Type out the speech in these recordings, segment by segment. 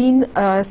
3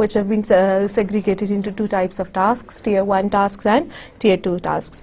which have been segregated into 2 types of tasks, tier 1 tasks and tier 2 tasks.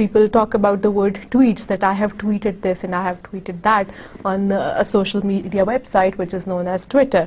People talk about the word tweets, that I have tweeted this and I have tweeted that on a social media website which is known as Twitter.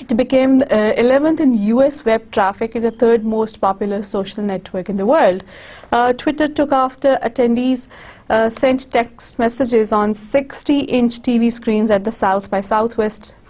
it became 11th in US web traffic and the 3rd most popular social network in the world. Twitter took after attendees sent text messages on 60-inch TV screens at the South by Southwest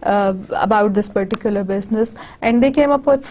about this particular business, and they came up with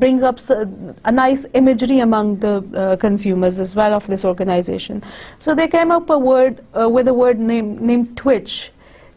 brings up a nice imagery among the consumers as well of this organization. So they came up with a word named Twitch.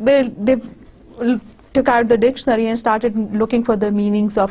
they took out the dictionary and started looking for the meanings of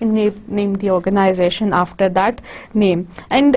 and named the organization after that name. And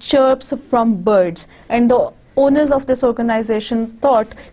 chirps from birds, and the owners of this organization thought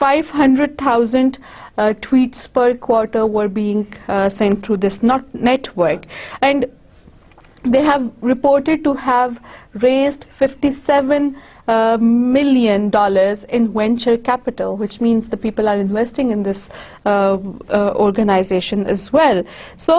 500,000 tweets per quarter were being sent through this network, and they have reported to have raised $57 million in venture capital, which means the people are investing in this organization as well. So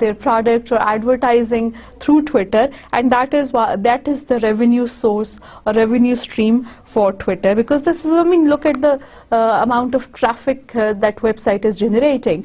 their product or advertising through Twitter, and that is the revenue source or revenue stream for Twitter, because this is, I mean, look at the amount of traffic that website is generating.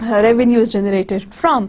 revenue is generated from.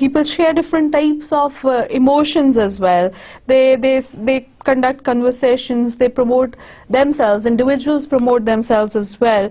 people share different types of emotions as well. They conduct conversations, they promote themselves, individuals promote themselves as well.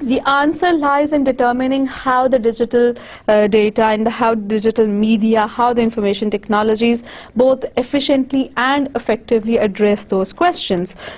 the answer lies in determining how the digital data and how digital media, how the information technologies both efficiently and effectively address those questions.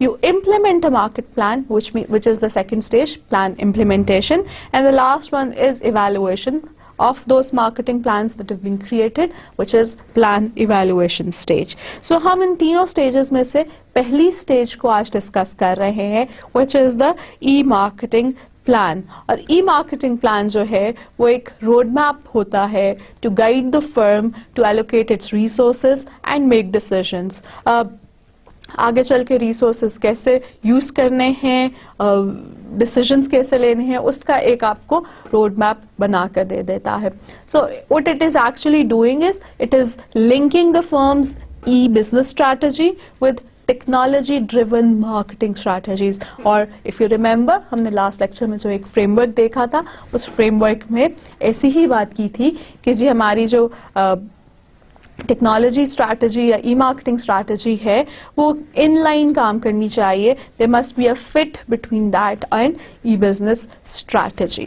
you implement a market plan, which is the second stage, plan implementation, and the last one is evaluation of those marketing plans that have been created, which is plan evaluation stage. So ہم ان تینوں stages میں سے پہلی stage کو آج discuss کر رہے ہیں, which is the e-marketing plan. اور e-marketing plan جو ہے وہ ایک road map ہوتا ہے to guide the firm to allocate its resources and make decisions. آگے چل کے ریسورسز کیسے یوز کرنے ہیں, ڈسیزنس کیسے لینے ہیں, اس کا ایک آپ کو روڈ میپ بنا کر دے دیتا ہے. So what it is actually doing is it is linking the firms e business strategy with technology driven marketing strategies. اور اف یو ریمبر, ہم نے لاسٹ لیکچر میں جو ایک فریم ورک دیکھا تھا, اس فریم ورک میں ایسی ہی بات کی تھی کہ جی ہماری جو ٹیکنالوجی اسٹریٹجی یا ای مارکیٹنگ اسٹریٹجی ہے وہ ان لائن کام کرنی چاہیے. There must be a fit between that and e business strategy.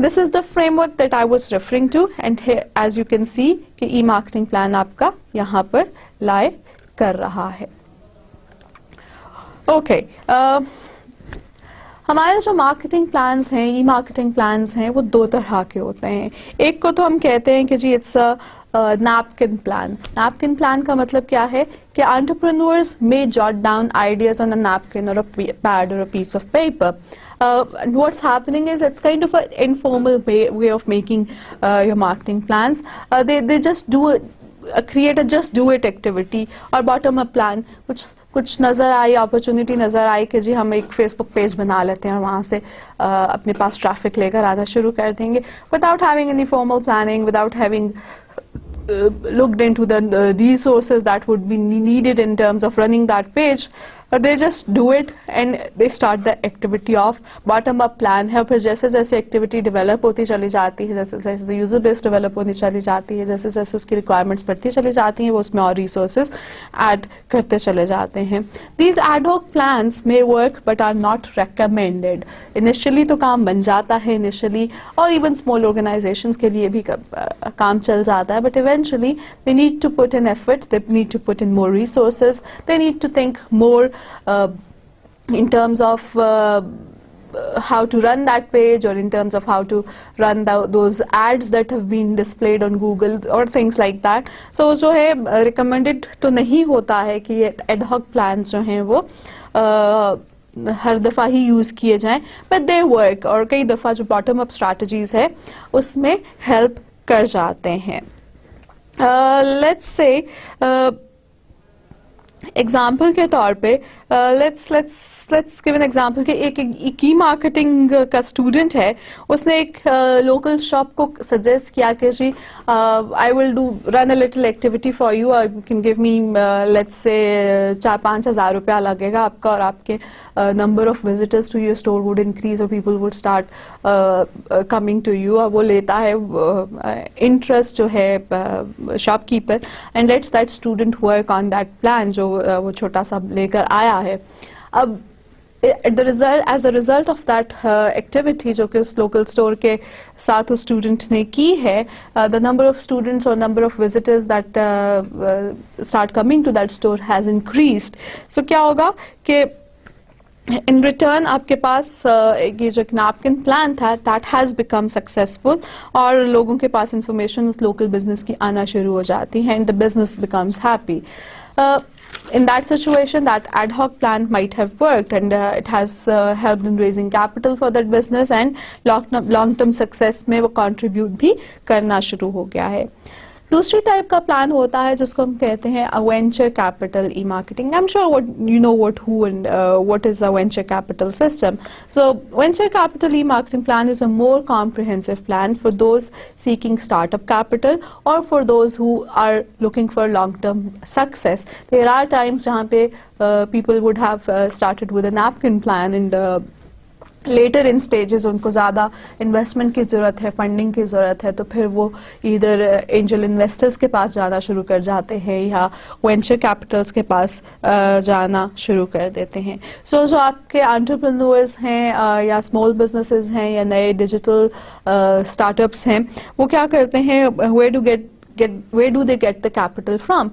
This is the framework that I was referring to, and as you can see کہ e marketing plan آپ کا یہاں پر لائے کر رہا ہے. اوکے, ہمارے جو مارکیٹنگ پلانز ہیں, ای مارکیٹنگ پلانز ہیں, وہ دو طرح کے ہوتے ہیں. ایک کو تو ہم کہتے ہیں کہ جی it's napkin plan. Napkin plan کا مطلب کیا ہے کہ entrepreneurs may jot down ideas on a napkin or a pad or a piece of paper. And what's happening is it's kind of an informal way of making your marketing plans. They just do create a just do it activity or bottom up plan. کچھ نظر آئی, opportunity نظر آئی کہ جی ہم ایک face بک page بنا لیتے ہیں اور وہاں سے اپنے پاس ٹریفک لے کر آنا شروع کر دیں گے, without having any formal planning, without having looked into the resources that would be needed in terms of running that page. They just do it and they start the activity of bottom up plan ہے. پھر جیسے جیسے activity develop ہوتی چلی جاتی ہے, جیسے جیسے یوزر بیس ڈیولپ ہوتی چلی جاتی ہے, جیسے جیسے اس کی ریکوائرمنٹس بڑھتی چلی جاتی ہیں, وہ اس میں اور ریسورسز ایڈ کرتے چلے جاتے ہیں. These ad hoc plans may work but are not recommended. Initially تو کام بن جاتا ہے انیشلی, اور ایون اسمال آرگنائزیشنس کے لیے بھی کام چل جاتا ہے, but eventually they need to put in effort, they need to put in more resources, they need to think more in terms of how to run that page, or in terms of how to run those ads that have been displayed on Google or things like that. So جو ہے recommended تو نہیں ہوتا ہے کہ یہ ad hoc plans جو ہیں وہ ہر دفعہ ہی یوز کیے جائیں, but they work, اور کئی دفعہ جو bottom up strategies ہے اس میں help کر جاتے ہیں. Let's say ایگزامپل کے طور پہ لیٹس گیو این ایگزامپل کہ ایک ای مارکیٹنگ کا اسٹوڈنٹ ہے, اس نے ایک لوکل شاپ کو سجیسٹ کیا کہ جی I will do run a little activity for you, you can give me let's say 4-5 ہزار روپیہ لگے گا آپ کا, اور آپ کے number of visitors to your store would increase, اور people would start coming to you. اور وہ لیتا ہے انٹرسٹ جو ہے shopkeeper, and let's that student work on that plan جو وہ چھوٹا سا لے کر آیا ہے. اب as a result of that activity جو کہ اس لوکل اسٹور کے ساتھ اس اسٹوڈنٹ نے کی ہے, دا نمبر آف اسٹوڈنٹس اور number of visitors that start coming to that store has increased. So کیا ہوگا کہ ان ریٹرن آپ کے پاس یہ جو نیپکن پلان تھا دیٹ ہیز بیکم سکسیزفل, اور لوگوں کے پاس انفارمیشن اس لوکل بزنس کی آنا شروع ہو جاتی ہے, and the business becomes happy. In that situation, that ad hoc plan might have worked, and it has helped in raising capital for that business, and long-term success میں وہ contribute بھی کرنا شروع ہو گیا ہے. دوسری ٹائپ کا پلان ہوتا ہے جس کو ہم کہتے ہیں venture capital e marketing. I'm sure you know what is a venture capital system. So venture capital e-marketing plan is a more comprehensive plan for those seeking startup capital or for those who are looking for long-term success. There are times جہاں پہ people would have started with a napkin plan, and later in stages ان کو زیادہ investment کی ضرورت ہے, funding کی ضرورت ہے, تو پھر وہ ادھر اینجل انویسٹرز کے پاس جانا شروع کر جاتے ہیں یا وینچر کیپٹلس کے پاس جانا شروع کر دیتے ہیں. سو جو آپ کے انٹرپرینورز ہیں یا اسمال بزنسز ہیں یا نئے ڈیجیٹل اسٹارٹ اپس ہیں, وہ کیا کرتے ہیں, where to they get the capital from?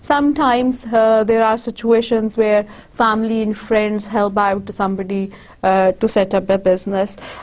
Sometimes there are situations where family and friends help out somebody to set up a business.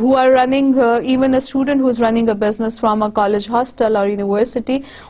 who are running even a student who is running a business from a college hostel or university,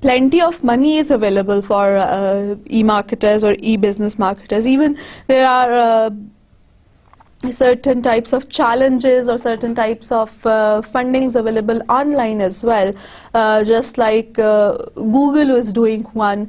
plenty of money is available for e-marketers or e-business marketers. Even there are certain types of challenges or certain types of fundings available online as well, just like Google is doing one,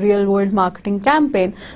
real world marketing campaign.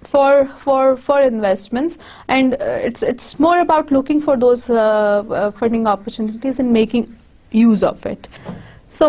for investments, and it's more about looking for those funding opportunities and making use of it. So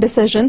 decision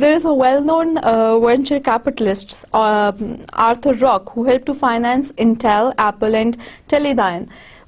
There is a well-known venture capitalist, Arthur Rock, who helped to finance Intel, Apple and Teledyne.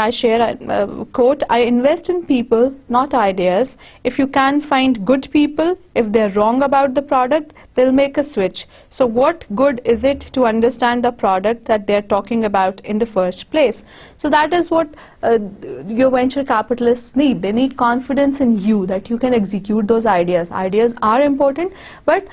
I share quote, "I invest in people, not ideas. If you can find good people, if they're wrong about the product, they'll make a switch. So what good is it to understand the product that they're talking about in the first place?" So that is what your venture capitalists need. They need confidence in you that you can execute those ideas. Ideas are important, but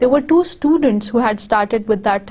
There were 2 students who had started with that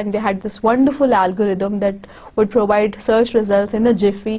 and they had this wonderful algorithm that would provide search results in a jiffy,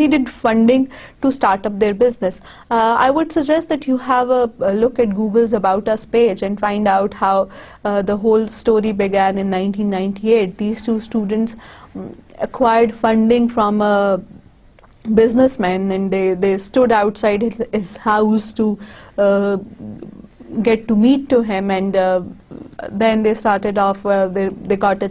needed funding to start up their business. I would suggest that you have a look at Google's About Us page and find out how the whole story began in 1998. These 2 students acquired funding from a businessman, and they stood outside his house to get to meet to him, and then they started off. They got a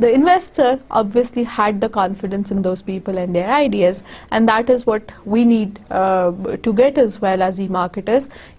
the investor obviously had the confidence in those people and their ideas, and that is what we need to get as well as e-marketers,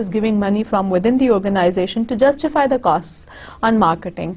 is giving money from within the organization to justify the costs on marketing.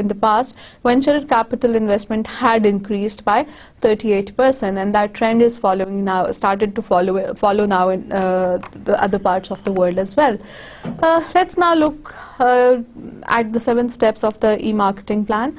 in the past, venture capital investment had increased by 38%, and that trend is started to follow now in the other parts of the world as well. Let's now look at the 7 steps of the e-marketing plan.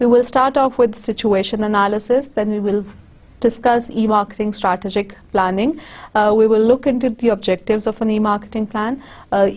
We will start off with situation analysis, then we will discuss e-marketing strategic planning. We will look into the objectives of an e-marketing plan.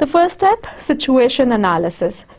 The first step, situation analysis.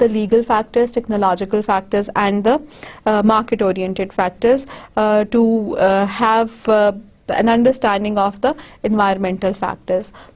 the legal factors, technological factors and the market oriented factors to have an understanding of the environmental factors.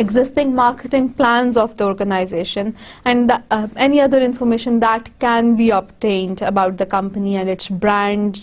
existing marketing plans of the organization and any other information that can be obtained about the company and its brands.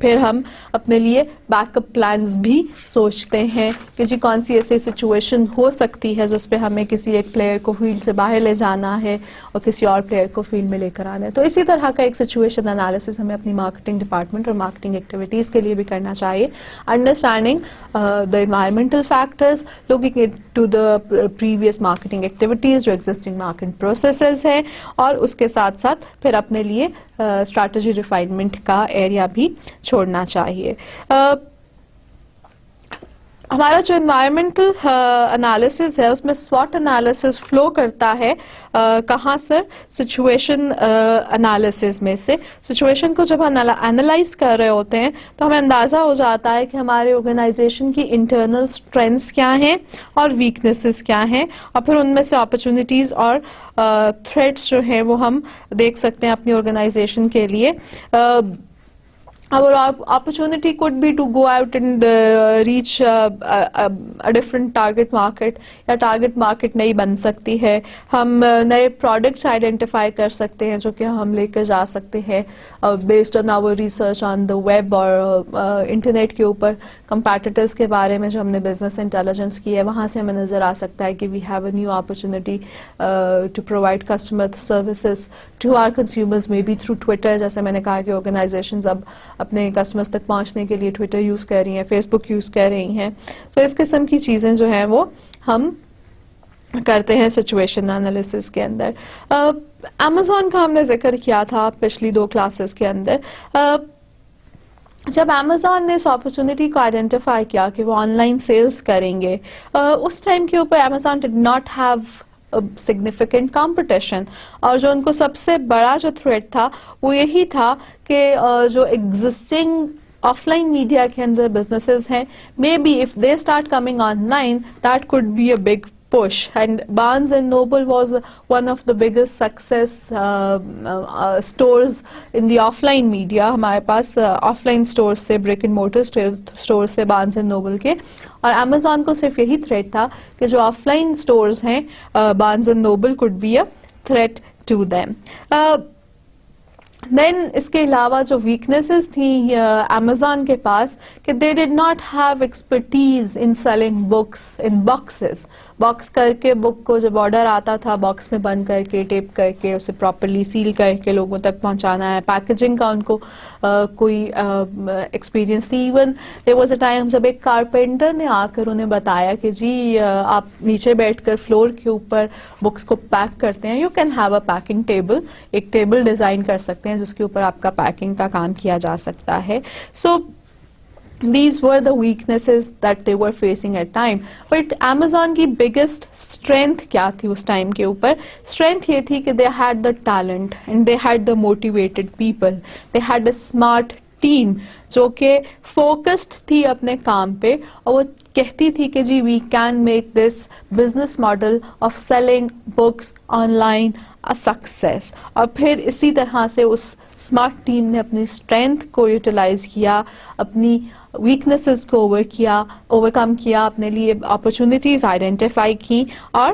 پھر ہم اپنے لیے back up plans بھی سوچتے ہیں کہ جی کون سی ایسی سچویشن ہو سکتی ہے جس پہ ہمیں کسی ایک پلیئر کو فیلڈ سے باہر لے جانا ہے اور کسی اور پلیئر کو فیلڈ میں لے کر آنا ہے. تو اسی طرح کا ایک سچویشن انالیسس ہمیں اپنی مارکیٹنگ ڈپارٹمنٹ اور مارکیٹنگ ایکٹیویٹیز کے لیے بھی کرنا چاہیے. Understanding the environmental factors, looking to the previous marketing activities جو ایگزسٹنگ مارکیٹ پروسیسز ہیں, اور اس کے ساتھ ساتھ پھر اپنے لیے اسٹریٹجی ریفائنمنٹ کا ایریا بھی چھوڑنا چاہیے. ہمارا جو انوائرمنٹل انالیسز ہے اس میں SWOT انالیسز فلو کرتا ہے کہاں سے, سچویشن انالیسز میں سے. سچویشن کو جب ہم انالائز کر رہے ہوتے ہیں تو ہمیں اندازہ ہو جاتا ہے کہ ہمارے آرگنائزیشن کی انٹرنل اسٹرینتھس کیا ہیں اور ویکنیسز کیا ہیں, اور پھر ان میں سے اپرچونیٹیز اور تھریٹس جو ہیں وہ ہم دیکھ سکتے ہیں اپنی آرگنائزیشن کے لیے. Our opportunity could be to go out and reach a different target market, یا target market نئی بن سکتی ہے. ہم نئے products identify کر سکتے ہیں جو کہ ہم لے کر جا سکتے ہیں based on our research on the web اور انٹرنیٹ کے اوپر competitors کے بارے میں جو ہم نے business intelligence کی ہے, وہاں سے ہمیں نظر آ سکتا ہے کہ we have a new opportunity to provide customer services to our consumers, maybe through Twitter. جیسے میں نے کہا کہ organizations اب اپنے کسٹمرز تک پہنچنے کے لیے ٹویٹر یوز کر رہی ہیں, فیس بک یوز کر رہی ہیں. تو اس قسم کی چیزیں جو ہیں وہ ہم کرتے ہیں سچویشن انالیسس کے اندر. امیزون کا ہم نے ذکر کیا تھا پچھلی 2 کلاسز کے اندر. جب امیزون نے اس اپرچونٹی کو آئیڈینٹیفائی کیا کہ وہ آن لائن سیلز کریں گے, اس ٹائم کے اوپر Amazon ڈڈ not have significant competition, اور جو ان کو سب سے بڑا جو تھریٹ تھا وہ یہی تھا کہ جو ایگزسٹنگ آف لائن میڈیا کے اندر بزنسز ہیں, maybe if they start coming online that could be a big push, and Barnes and Noble was one of the biggest success stores in the offline media. ہمارے پاس offline stores سے, brick and mortar stores سے Barnes and Noble کے, اور Amazon کو صرف یہی threat تھا کہ جو آف لائن اسٹورز ہیں Barnes and Noble could be a threat to them. Then اس کے علاوہ جو ویکنیسز تھیں امیزون کے پاس کہ they did not have expertise in selling books in boxes. Box کر کے بک کو جب آرڈر آتا تھا باکس میں بند کر کے, ٹیپ کر کے, اسے پراپرلی سیل کر کے لوگوں تک پہنچانا ہے, پیکیجنگ کا ان کو کوئی ایکسپیرینس تھی. Even there was a time جب ایک کارپینٹر نے آ کر انہیں بتایا کہ جی آپ نیچے بیٹھ کر فلور کے اوپر بکس کو پیک کرتے ہیں, you can have a packing table, ایک ٹیبل ڈیزائن کر سکتے ہیں جس کے اوپر آپ کا پیکنگ کا کام کیا جا سکتا ہے. سو these were the weaknesses that they were facing at time. But Amazon کی biggest strength کیا تھی اس ٹائم کے اوپر؟ strength یہ تھی کہ they had the talent and they had the motivated people. They had a smart team جو کہ focused تھی اپنے کام پہ, اور وہ کہتی تھی کہ جی we can make this business model of selling books online a success. اور پھر اسی طرح سے اس اسمارٹ ٹیم نے اپنی اسٹرینتھ کو یوٹیلائز کیا, اپنی ویکنیسز کو اوورکم کیا, اپنے لیے اپرچونیٹیز آئیڈینٹیفائی کی اور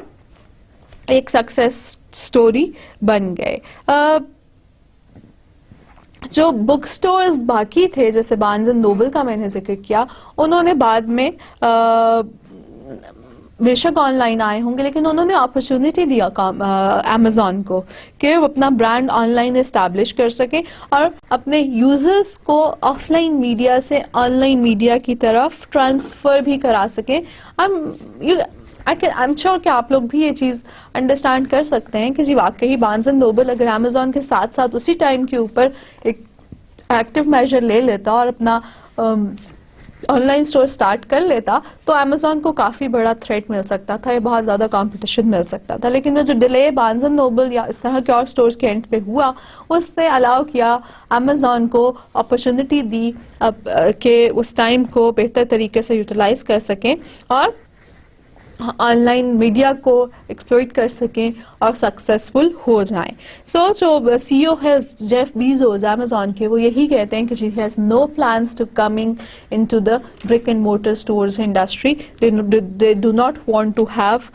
ایک سکسیس اسٹوری بن گئے. جو بک سٹورز باقی تھے جیسے بارنز اینڈ نوبل کا میں نے ذکر کیا, انہوں نے بعد میں بے شک آن لائن آئے ہوں گے, لیکن انہوں نے اپرچونٹی دیا امیزون کو کہ وہ اپنا برانڈ آن لائن اسٹیبلش کر سکیں اور اپنے یوزرز کو آف لائن میڈیا سے آن لائن میڈیا کی طرف ٹرانسفر بھی کرا سکیں. I'm sure کہ آپ لوگ بھی یہ چیز انڈرسٹینڈ کر سکتے ہیں کہ جی واقعی بارنز اینڈ نوبل اگر امیزون کے ساتھ ساتھ اسی ٹائم کے اوپر ایک ایکٹیو میجر لے لیتا اور اپنا آن لائن اسٹور اسٹارٹ کر لیتا تو امیزون کو کافی بڑا تھریٹ مل سکتا تھا, یہ بہت زیادہ کمپٹیشن مل سکتا تھا. لیکن وہ جو ڈیلے بارنز اینڈ نوبل یا اس طرح کے اور اسٹورز کے اینڈ پہ ہوا, اس نے الاؤ کیا امیزون کو اپرچونٹی دی کہ اس ٹائم کو بہتر طریقے سے یوٹیلائز کر سکیں اور آن لائن میڈیا کو ایکسپلوئٹ کر سکیں اور سکسیزفل ہو جائیں. سو جو CEO ہے جیف بیزوز Amazon کے, وہ یہی کہتے ہیں کہ he has no plans to coming into the brick and mortar stores industry. They do not want to have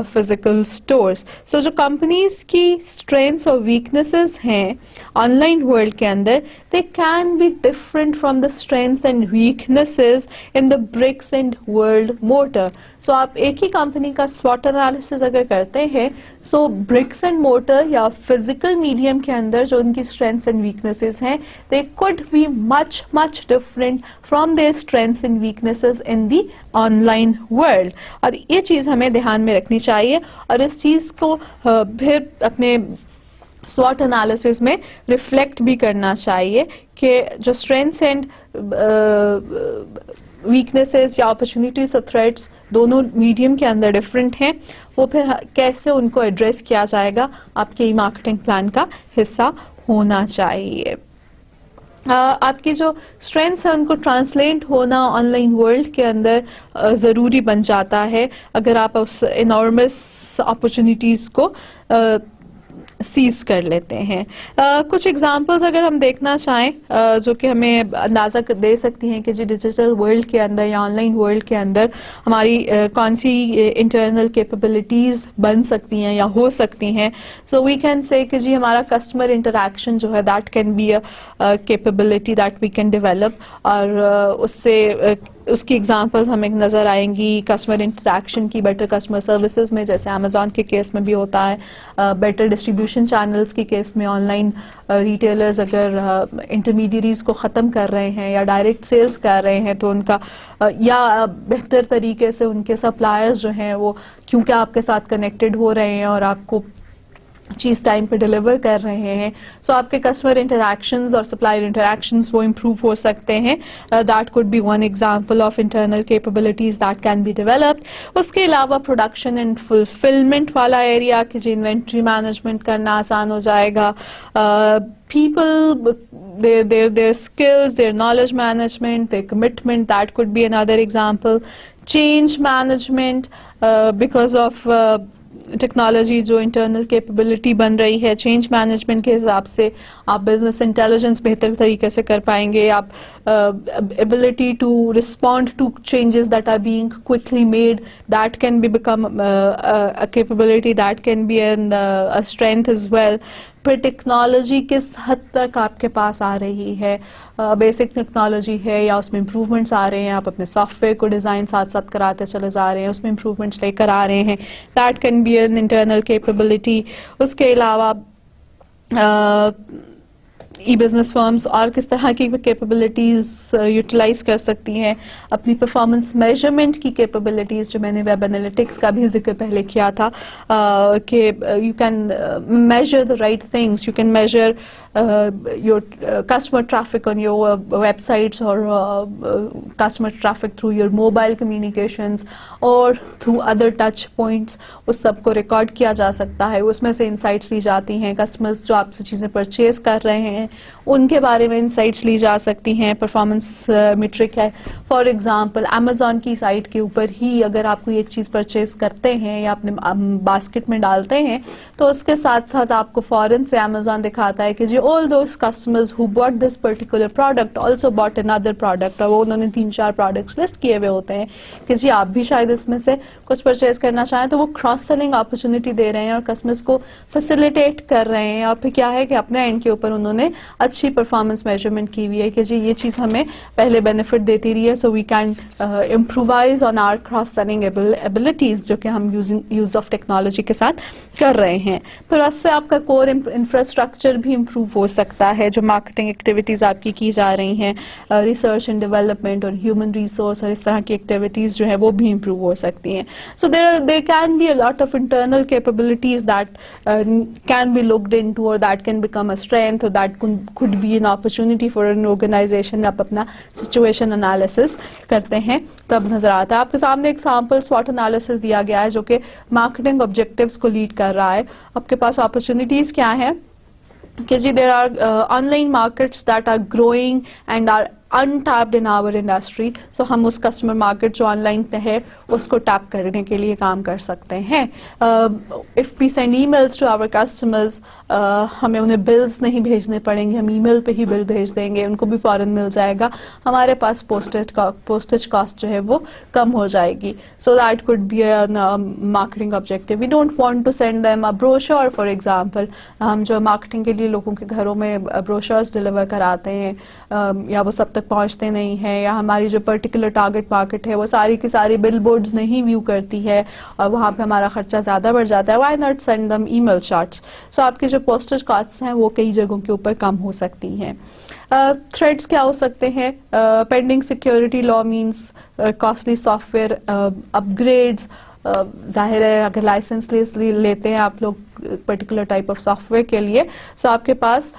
physical stores. So جو companies کی strengths اور weaknesses ہیں آن لائن ورلڈ کے اندر, they can be different from the strengths and weaknesses in the bricks and world mortar. So آپ ایک ہی company کا SWOT analysis اگر کرتے ہیں, سو برکس اینڈ مورٹر یا فزیکل میڈیم کے اندر جو ان کی اسٹرینتھس اینڈ ویکنیسز ہیں, they could be much much different from their strengths and weaknesses in the online world. اور یہ چیز ہمیں دھیان میں رکھنی چاہیے, اور اس چیز کو پھر اپنے SWOT انالیسس میں ریفلیکٹ بھی کرنا چاہیے کہ جو اسٹرینتھس اینڈ ویکنیسز یا اپرچونیٹیز اور تھریٹس دونوں میڈیم کے اندر ڈفرینٹ ہیں, وہ پھر کیسے ان کو ایڈریس کیا جائے گا آپ کے مارکیٹنگ پلان کا حصہ ہونا چاہیے. آپ کی جو اسٹرینتھس ہیں ان کو ٹرانسلیٹ ہونا آن لائن ورلڈ کے اندر ضروری بن جاتا ہے اگر آپ اس انارمس اپرچونیٹیز کو سیز کر لیتے ہیں. کچھ ایگزامپلز اگر ہم دیکھنا چاہیں جو کہ ہمیں اندازہ دے سکتی ہیں کہ جی ڈیجیٹل ورلڈ کے اندر یا آن لائن ورلڈ کے اندر ہماری کون سی انٹرنل کیپیبلٹیز بن سکتی ہیں یا ہو سکتی ہیں. سو وی کین سے کہ جی ہمارا کسٹمر انٹریکشن جو ہے that can be a capability that we can develop, اور اس سے اس کی ایگزامپلز ہمیں نظر آئیں گی کسٹمر انٹریکشن کی بیٹر کسٹمر سروسز میں, جیسے امیزون کے کیس میں بھی ہوتا ہے, بیٹر ڈسٹریبیوشن چینلز کے کیس میں آن لائن ریٹیلرز اگر انٹرمیڈیریز کو ختم کر رہے ہیں یا ڈائریکٹ سیلز کر رہے ہیں تو ان کا یا بہتر طریقے سے ان کے سپلائرز جو ہیں وہ کیونکہ آپ کے ساتھ کنیکٹڈ ہو رہے ہیں اور آپ کو چیز ٹائم پہ ڈلیور کر رہے ہیں, سو آپ کے کسٹمر انٹریکشنز اور سپلائر انٹریکشنز وہ امپروو ہو سکتے ہیں. That could be one example of internal capabilities that can be developed. اس کے علاوہ پروڈکشن اینڈ فلفلمنٹ والا ایریا کہ جی انوینٹری مینجمنٹ کرنا آسان ہو جائے گا. People, their skills, their knowledge management, their commitment, that could be another example. Change management, because of technology جو انٹرنل کیپیبلٹی بن رہی ہے, چینج مینجمنٹ کے حساب سے آپ بزنس انٹیلیجنس بہتر طریقے سے کر پائیں گے. آپ ability to respond to changes that are being quickly made, that can be become a capability, that can be a strength as well. پھر ٹیکنالوجی کس حد تک آپ کے پاس آ رہی ہے, بیسک ٹیکنالوجی ہے یا اس میں امپروومنٹس آ رہے ہیں, آپ اپنے سافٹ ویئر کو ڈیزائن ساتھ ساتھ کراتے چلے جا رہے ہیں, اس میں امپروومنٹس لے کر آ رہے ہیں, that can be an internal capability. اس کے علاوہ ای بزنس فرمز اور کس طرح کی کیپیبلٹیز یوٹیلائز کر سکتی ہیں, اپنی پرفارمنس میجرمنٹ کی کیپیبلٹیز, جو میں نے ویب انالیٹکس کا بھی ذکر پہلے کیا تھا کہ you can measure the right things, you can major your customer traffic on your websites or customer traffic through your mobile communications or through other touch points. اس سب کو ریکارڈ کیا جا سکتا ہے, اس میں سے انسائٹس لی جاتی ہیں. کسٹمرز جو آپ سے چیزیں پرچیز کر رہے ہیں ان کے بارے میں انسائٹس لی جا سکتی ہیں. پرفارمنس میٹرک ہے, فار ایگزامپل امیزون کی سائٹ کے اوپر ہی اگر آپ کوئی ایک چیز پرچیز کرتے ہیں یا اپنے باسکٹ میں ڈالتے ہیں تو اس کے ساتھ ساتھ آپ کو فوراً سے امیزون دکھاتا ہے کہ جی all those customers who bought this particular product also bought another product, اور وہ انہوں نے 3-4 پروڈکٹس لسٹ کیے ہوئے ہوتے ہیں کہ جی آپ بھی شاید اس میں سے کچھ پرچیز کرنا چاہیں, تو وہ کراس سیلنگ اپرچونٹی دے رہے ہیں اور کسٹمرس کو فیسیلیٹیٹ کر رہے ہیں. اور پھر کیا ہے کہ اپنے اینڈ کے اوپر انہوں نے اچھی پرفارمنس میجرمنٹ کی ہوئی ہے کہ جی یہ چیز ہمیں پہلے بینیفٹ دیتی رہی ہے, so we can improvise on our cross selling abilities جو کہ ہم یوز آف ٹیکنالوجی کے ساتھ کر رہے ہیں. پھر اس سے آپ کا کور انفراسٹرکچر بھی امپروو ہو سکتا ہے, جو مارکیٹنگ ایکٹیویٹیز آپ کی جا رہی ہیں, ریسرچ اینڈ ڈیولپمنٹ اور ہیومن ریسورس اور اس طرح کی ایکٹیویٹیز جو ہے وہ بھی امپروو ہو سکتی ہیں. So there can be a lot of internal capabilities that can be looked into اور that can become a strength اور that could be an opportunity for an organization. آپ اپنا سچویشن انالیسس کرتے ہیں تب نظر آتا ہے. آپ کے سامنے ایگزامپل SWOT انالیسس دیا گیا ہے جو کہ مارکیٹنگ آبجیکٹیوز کو لیڈ کر رہا ہے. آپ کے پاس اپرچونیٹیز کیا ہیں کہ جی there are online markets that are growing and are untapped in our industry. So ہم اس customer market جو آن لائن پہ ہے اس کو ٹیپ کرنے کے لیے کام کر سکتے ہیں. If we send emails to our customers, ہمیں انہیں بلز نہیں بھیجنے پڑیں گے, ہم ای میل پہ ہی بل بھیج دیں گے, ان کو بھی فوراً مل جائے گا, ہمارے پاس postage cost جو ہے وہ کم ہو جائے گی. So that could be a marketing objective. We don't want to send them a brochure, for example. ہم جو مارکیٹنگ کے لیے لوگوں کے گھروں میں بروشرز ڈلیور کراتے ہیں یا وہ سب تک پہنچتے نہیں ہیں, یا ہماری جو پرٹیکولر ٹارگٹ مارکیٹ ہے وہ ساری کی ساری بل بورڈز نہیں ویو کرتی ہے اور وہاں پہ ہمارا خرچہ زیادہ بڑھ جاتا ہے. Why not send them email shots. So آپ کے جو postage costs ہیں وہ کئی جگہوں کے اوپر کم ہو سکتی ہیں. تھریڈس کیا ہو سکتے ہیں؟ Pending security law means costly software upgrades. ظاہر ہے اگر لائسنس لیتے ہیں آپ لوگ particular type of software کے لیے, سو آپ کے پاس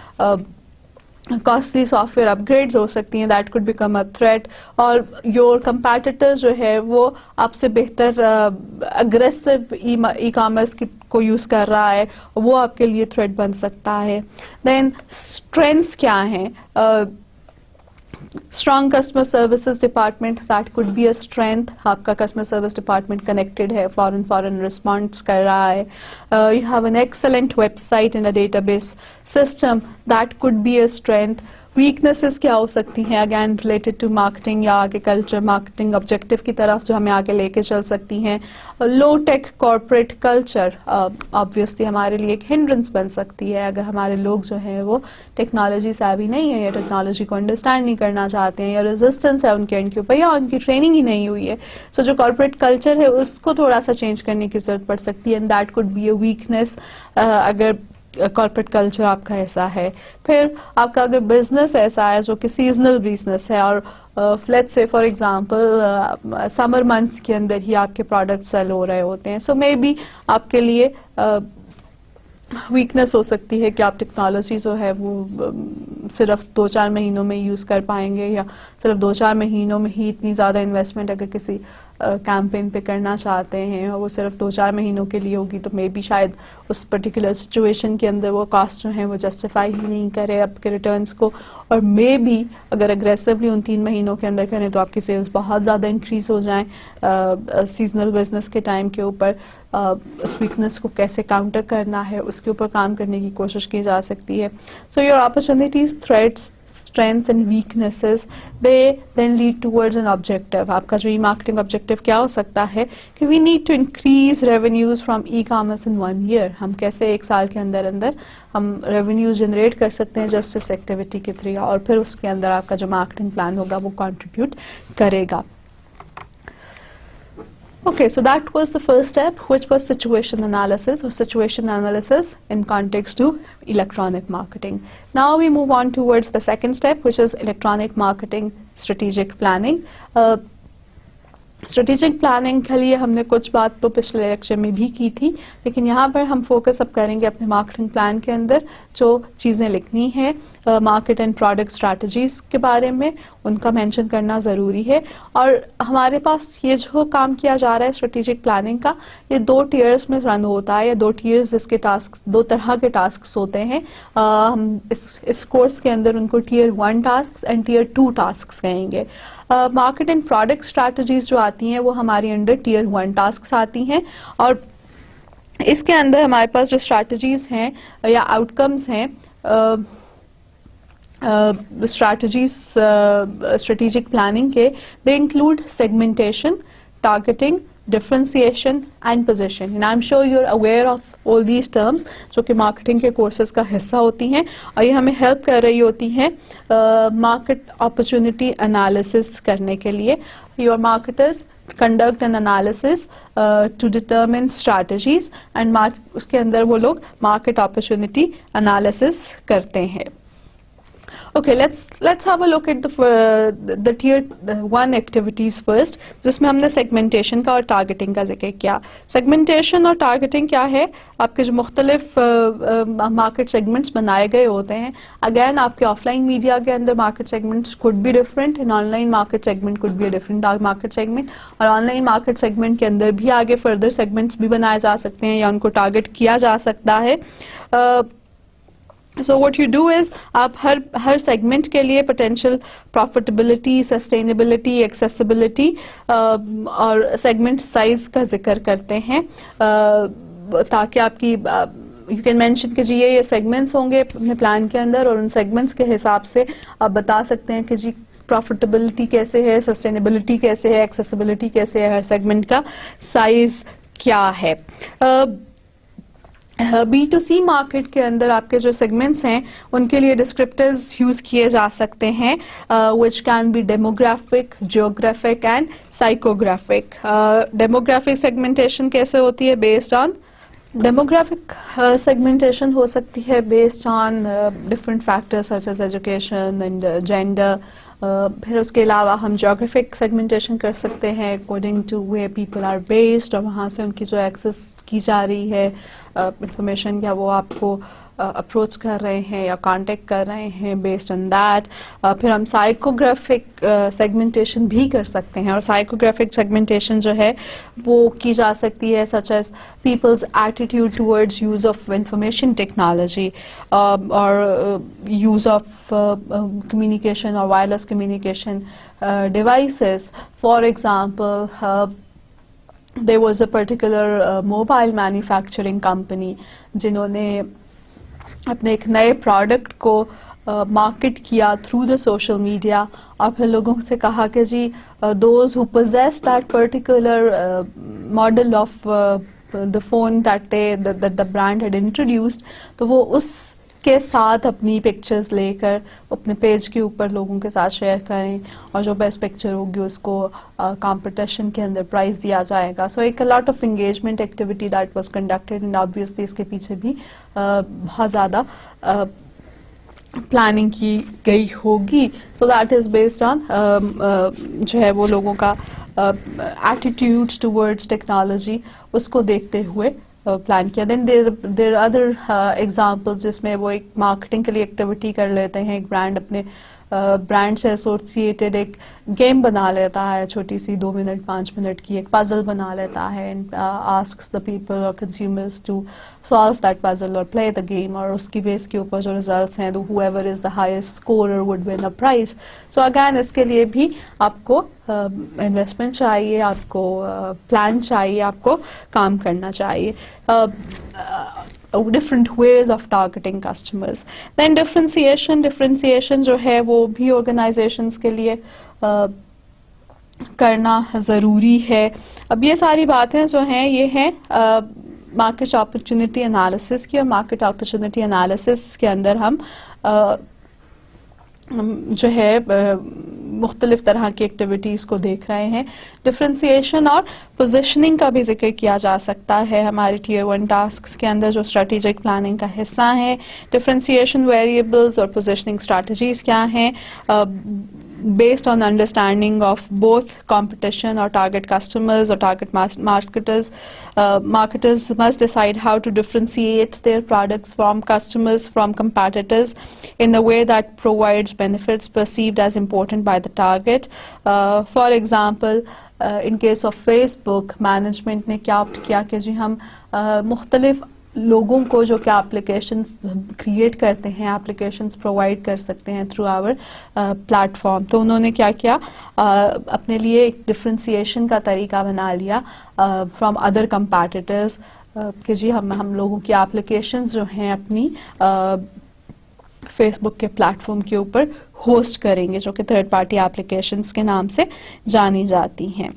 costly software upgrades ہو سکتی ہیں. That could become a threat. اور یور کمپیٹیٹر جو ہے وہ آپ سے بہتر اگریسو ای کامرس کو یوز کر رہا ہے, وہ آپ کے لیے تھریٹ بن سکتا ہے. دین اسٹرینثس کیا ہیں؟ Strong customer services department, that could be a strength. آپ کا کسٹمر سروس ڈپارٹمنٹ کنیکٹڈ ہے, فوراً رسپانس کر رہا ہے. You have an excellent website and a database system, that could be a strength. Weaknesses کیا ہو سکتی ہیں؟ اگین ریلیٹڈ ٹو مارکیٹنگ یا آگے کلچر مارکیٹنگ آبجیکٹو کی طرف جو ہمیں آگے لے کے چل سکتی ہیں. لو ٹیک کارپوریٹ کلچر آبویسلی ہمارے لیے ایک ہنڈرنس بن سکتی ہے اگر ہمارے لوگ جو ہیں وہ ٹیکنالوجی سیوی نہیں ہے یا ٹیکنالوجی کو انڈرسٹینڈ نہیں کرنا چاہتے ہیں, یا ریزسٹنس ہے ان کے اوپر, یا ان کی ٹریننگ ہی نہیں ہوئی ہے. سو جو کارپوریٹ کلچر ہے اس کو تھوڑا سا چینج کرنے کی ضرورت پڑ سکتی ہے, and that could be a weakness اگر کارپوریٹ کلچر آپ کا ایسا ہے. پھر آپ کا اگر بزنس ایسا ہے جو کہ سیزنل بزنس ہے, اور let's say for example summer months کے اندر ہی آپ کے پروڈکٹ سیل ہو رہے ہوتے ہیں, سو مے بی آپ کے لیے ویکنیس ہو سکتی ہے کہ آپ ٹیکنالوجی جو ہے وہ صرف 2-4 مہینوں میں یوز کر پائیں گے, یا صرف 2-4 مہینوں میں ہی اتنی زیادہ انویسٹمنٹ اگر کسی کیمپین پہ کرنا چاہتے ہیں اور وہ صرف 2-4 مہینوں کے لیے ہوگی, تو مے بی شاید اس پرٹیکولر سچویشن کے اندر وہ کاسٹ جو ہیں وہ جسٹیفائی ہی نہیں کرے آپ کے ریٹرنس کو. اور مے بی اگر اگریسولی ان 3 مہینوں کے اندر کریں تو آپ کی سیلز بہت زیادہ انکریز ہو جائیں سیزنل بزنس کے ٹائم کے اوپر. اس ویکنس کو کیسے کاؤنٹر کرنا ہے اس کے اوپر کام کرنے کی کوشش کی جا سکتی ہے. So your opportunities, threats, strengths and weaknesses, they then lead towards an objective. آپ کا جو ای مارکیٹنگ آبجیکٹو کیا ہو سکتا ہے کہ we need to increase revenues from e-commerce in 1 year. ہم کیسے 1 سال کے اندر ہم ریونیوز جنریٹ کر سکتے ہیں جسٹ اس ایکٹیویٹی کے تھرو, اور پھر اس کے اندر آپ کا جو مارکیٹنگ پلان ہوگا وہ کنٹریبیوٹ کرے گا. Okay, so that was the first step, which was situation analysis in context to electronic marketing. Now we move on towards the second step, which is electronic marketing strategic planning. Strategic planning کے لیے ہم نے کچھ بات تو پچھلے lecture میں بھی کی تھی, لیکن یہاں پر ہم فوکس اب کریں گے اپنے مارکیٹنگ پلان کے اندر جو چیزیں لکھنی ہیں مارکیٹ اینڈ پروڈکٹ اسٹریٹجیز کے بارے میں, ان کا مینشن کرنا ضروری ہے. اور ہمارے پاس یہ جو کام کیا جا رہا ہے اسٹریٹجک پلاننگ کا, یہ 2 ٹیئرس میں رن ہوتا ہے, یا 2 ٹیئرز اس کے ٹاسک 2 طرح کے ٹاسکس ہوتے ہیں. ہم اس کورس کے اندر ان کو tier 1 tasks and tier 2 tasks کہیں گے. مارکیٹ اینڈ پروڈکٹ اسٹریٹجیز جو آتی ہیں وہ ہماری انڈر ٹیئر 1 ٹاسکس آتی ہیں, اور اس کے اندر ہمارے پاس جو اسٹریٹجیز ہیں یا آؤٹ کمز ہیں, اسٹریٹجک پلاننگ کے, they include segmentation, targeting, differentiation and position. And I'm sure you're aware of all these terms جو کہ مارکیٹنگ کے کورسز کا حصہ ہوتی ہیں, اور یہ ہمیں ہیلپ کر رہی ہوتی ہیں مارکیٹ اپرچونٹی انالیسس کرنے کے لیے. Your marketers conduct an analysis to determine strategies and اس کے اندر وہ لوگ مارکیٹ اپرچونٹی انالیسس کرتے ہیں. Okay, let's have a look at the tier 1 activities first, جس میں ہم نے سیگمنٹیشن کا اور ٹارگیٹنگ کا ذکر کیا. سیگمنٹیشن اور ٹارگیٹنگ کیا ہے؟ آپ کے جو مختلف مارکیٹ سیگمنٹس بنائے گئے ہوتے ہیں. اگین آپ کے آف لائن میڈیا کے اندر market segments could be different, and online market segment could be a different market segment, اور آن لائن مارکیٹ سیگمنٹ کے اندر بھی آگے فردر سیگمنٹس بھی بنائے جا سکتے ہیں یا ان کو ٹارگیٹ کیا جا سکتا ہے. So what you do is آپ ہر سیگمنٹ کے لیے پوٹینشیل پروفیٹیبلٹی, سسٹینیبلٹی, ایکسیسیبلٹی اور سیگمنٹ سائز کا ذکر کرتے ہیں تاکہ آپ کی یو کین مینشن کہ جی یہ سیگمنٹس ہوں گے اپنے پلان کے اندر, اور ان سیگمنٹس کے حساب سے آپ بتا سکتے ہیں کہ جی پروفیٹیبلٹی کیسے ہے, سسٹینیبلٹی کیسے ہے, ایکسیسیبلٹی کیسے ہے, ہر سیگمنٹ کا سائز کیا ہے. B2C مارکیٹ کے اندر آپ کے جو سیگمنٹس ہیں ان کے لیے ڈسکرپٹرز یوز کیے جا سکتے ہیں which can be demographic, geographic and psychographic. Demographic segmentation کیسے ہوتی ہے؟ based on demographic segmentation ہو سکتی ہے based on different factors such as education and gender. پھر اس کے علاوہ ہم جیوگرافک سیگمنٹیشن کر سکتے ہیں according to where people are based, اور وہاں سے ان کی جو ایکسیس کی جا رہی ہے انفارمیشن یا وہ آپ کو اپروچ کر رہے ہیں یا کانٹیکٹ کر رہے ہیں بیسڈ آن دیٹ. پھر ہم سائیکوگرافک سیگمنٹیشن بھی کر سکتے ہیں, اور سائیکوگرافک سیگمنٹیشن جو ہے وہ کی جا سکتی ہے such as people's attitude towards use of information technology اور یوز آف کمیونیکیشن اور wireless communication devices. For example there was a particular mobile manufacturing company جنہوں نے اپنے ایک نئے پروڈکٹ کو مارکیٹ کیا تھرو دا سوشل میڈیا, اور پھر لوگوں سے کہا کہ جی those who possess that particular model of the phone that the brand had introduced, تو وہ اس کے ساتھ اپنی پکچرز لے کر اپنے پیج کے اوپر لوگوں کے ساتھ شیئر کریں, اور جو بیسٹ پکچر ہوگی اس کو کمپٹیشن کے اندر پرائز دیا جائے گا. سو ایک lot of engagement activity that was conducted, and obviously اس کے پیچھے بھی بہت زیادہ پلاننگ کی گئی ہوگی. So that is based on جو ہے وہ لوگوں کا ایٹیٹیوڈ ٹورڈز ٹیکنالوجی, اس کو دیکھتے ہوئے پلان کیا. دین دیر ادر ایگزامپل جس میں وہ ایک مارکیٹنگ کے لیے ایکٹیویٹی کر لیتے ہیں, ایک برانڈ اپنے برانڈ سے ایسوسیٹیڈ ایک گیم بنا لیتا ہے چھوٹی سی 2 منٹ 5 منٹ کی, ایک پزل بنا لیتا ہے, اینڈ آسکس دا پیپل اور consumers to solve that puzzle اور پلے دا گیم, اور اس کی بیس کے اوپر جو ریزلٹس ہیں however is the highest scorer would win a prize. So again اس کے لیے بھی آپ کو انویسٹمنٹ چاہیے, آپ کو پلان چاہیے, آپ کو کام کرنا چاہیے. different ways of targeting customers. Then differentiation جو ہے وہ بھی organizations کے لیے کرنا ضروری ہے. اب یہ ساری باتیں جو ہیں یہ ہیں مارکیٹ اپرچونٹی انالیسس کی, اور مارکیٹ اپرچونٹی انالیسس کے اندر ہم جو ہے مختلف طرح کی ایکٹیویٹیز کو دیکھ رہے ہیں. ڈفرینسیشن اور پوزیشننگ کا بھی ذکر کیا جا سکتا ہے ہمارے ٹیئر 1 ٹاسکس کے اندر جو اسٹریٹجک پلاننگ کا حصہ ہیں. ڈفرینسیشن ویریبلز اور پوزیشننگ اسٹریٹجیز کیا ہیں based on understanding of both competition or target customers or target marketers. Marketers must decide how to differentiate their products from customers, from competitors in a way that provides benefits perceived as important by the target. For example, in case of Facebook, management نے کیا opt کیا کہ جی ہم مختلف لوگوں کو جو کہ اپلیکیشنز کریٹ کرتے ہیں, اپلیکیشنز پرووائڈ کر سکتے ہیں تھرو آور پلیٹ فارم, تو انہوں نے کیا کیا اپنے لیے ایک ڈفرینسیشن کا طریقہ بنا لیا فرام ادر کمپیٹیٹرز کہ جی ہم لوگوں کی اپلیکیشنز جو ہیں اپنی فیس بک کے پلیٹ فارم کے اوپر ہوسٹ کریں گے, جو کہ تھرڈ پارٹی اپلیکیشنز کے نام سے جانی جاتی ہیں.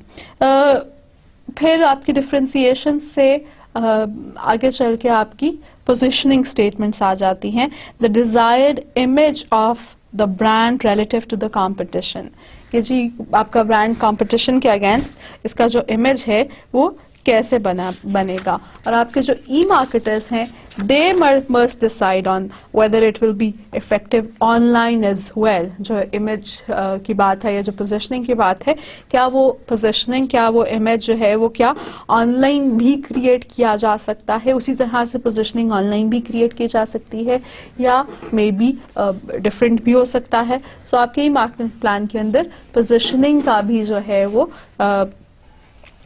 پھر آپ کی ڈفرینسیشن سے آگے چل کے آپ کی پوزیشننگ اسٹیٹمنٹس آ جاتی ہیں. The desired image of the brand relative to the competition, کہ جی آپ کا برانڈ کمپٹیشن کے اگینسٹ اس کا جو امیج ہے وہ کیسے بنے گا. اور آپ کے جو ای مارکیٹرز ہیں they must decide on whether it will be effective online as well. جو امیج کی بات ہے یا جو پوزیشننگ کی بات ہے, کیا وہ پوزیشننگ, کیا وہ امیج جو ہے وہ کیا آن لائن بھی کریٹ کیا جا سکتا ہے, اسی طرح سے پوزیشننگ آن لائن بھی کریٹ کی جا سکتی ہے, یا مے بی ڈفرینٹ بھی ہو سکتا ہے. سو آپ کے مارکیٹنگ پلان کے اندر پوزیشننگ کا بھی جو ہے وہ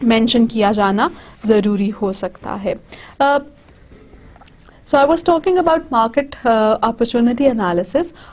مینشن کیا جانا ضروری ہو سکتا ہے. So I was talking about market opportunity analysis.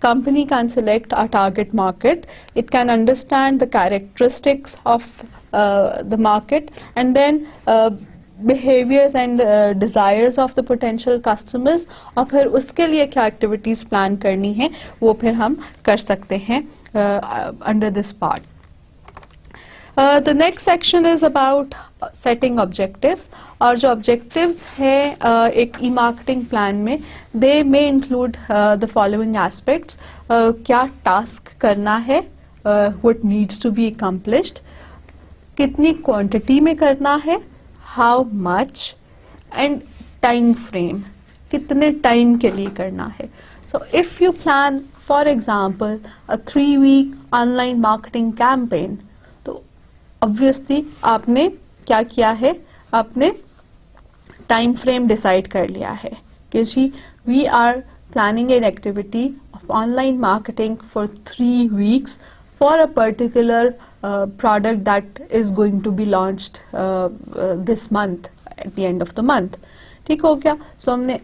company can select a target market, it can understand the characteristics of the market and then behaviors and desires of the potential customers اور پھر اس کے لیے کیا activities plan کرنی ہے وہ پھر ہم کر سکتے ہیں under this part. The next section is about setting objectives اور جو objectives ہیں ایک e-marketing plan میں they may include the following aspects. کیا task کرنا ہے, what needs to be accomplished, کتنی quantity میں کرنا ہے, how much and time frame, کتنے ٹائم کے لیے کرنا ہے. So if you plan for example a 3-week online marketing campaign تو obviously آپ نے کیا کیا ہے, آپ نے ٹائم فریم ڈیسائیڈ کر لیا ہے کہ جی we are planning an activity of online marketing for 3 weeks for a particular product that is going to be launched this month at the end of the month. ٹھیک ہو گیا. سو ہم نے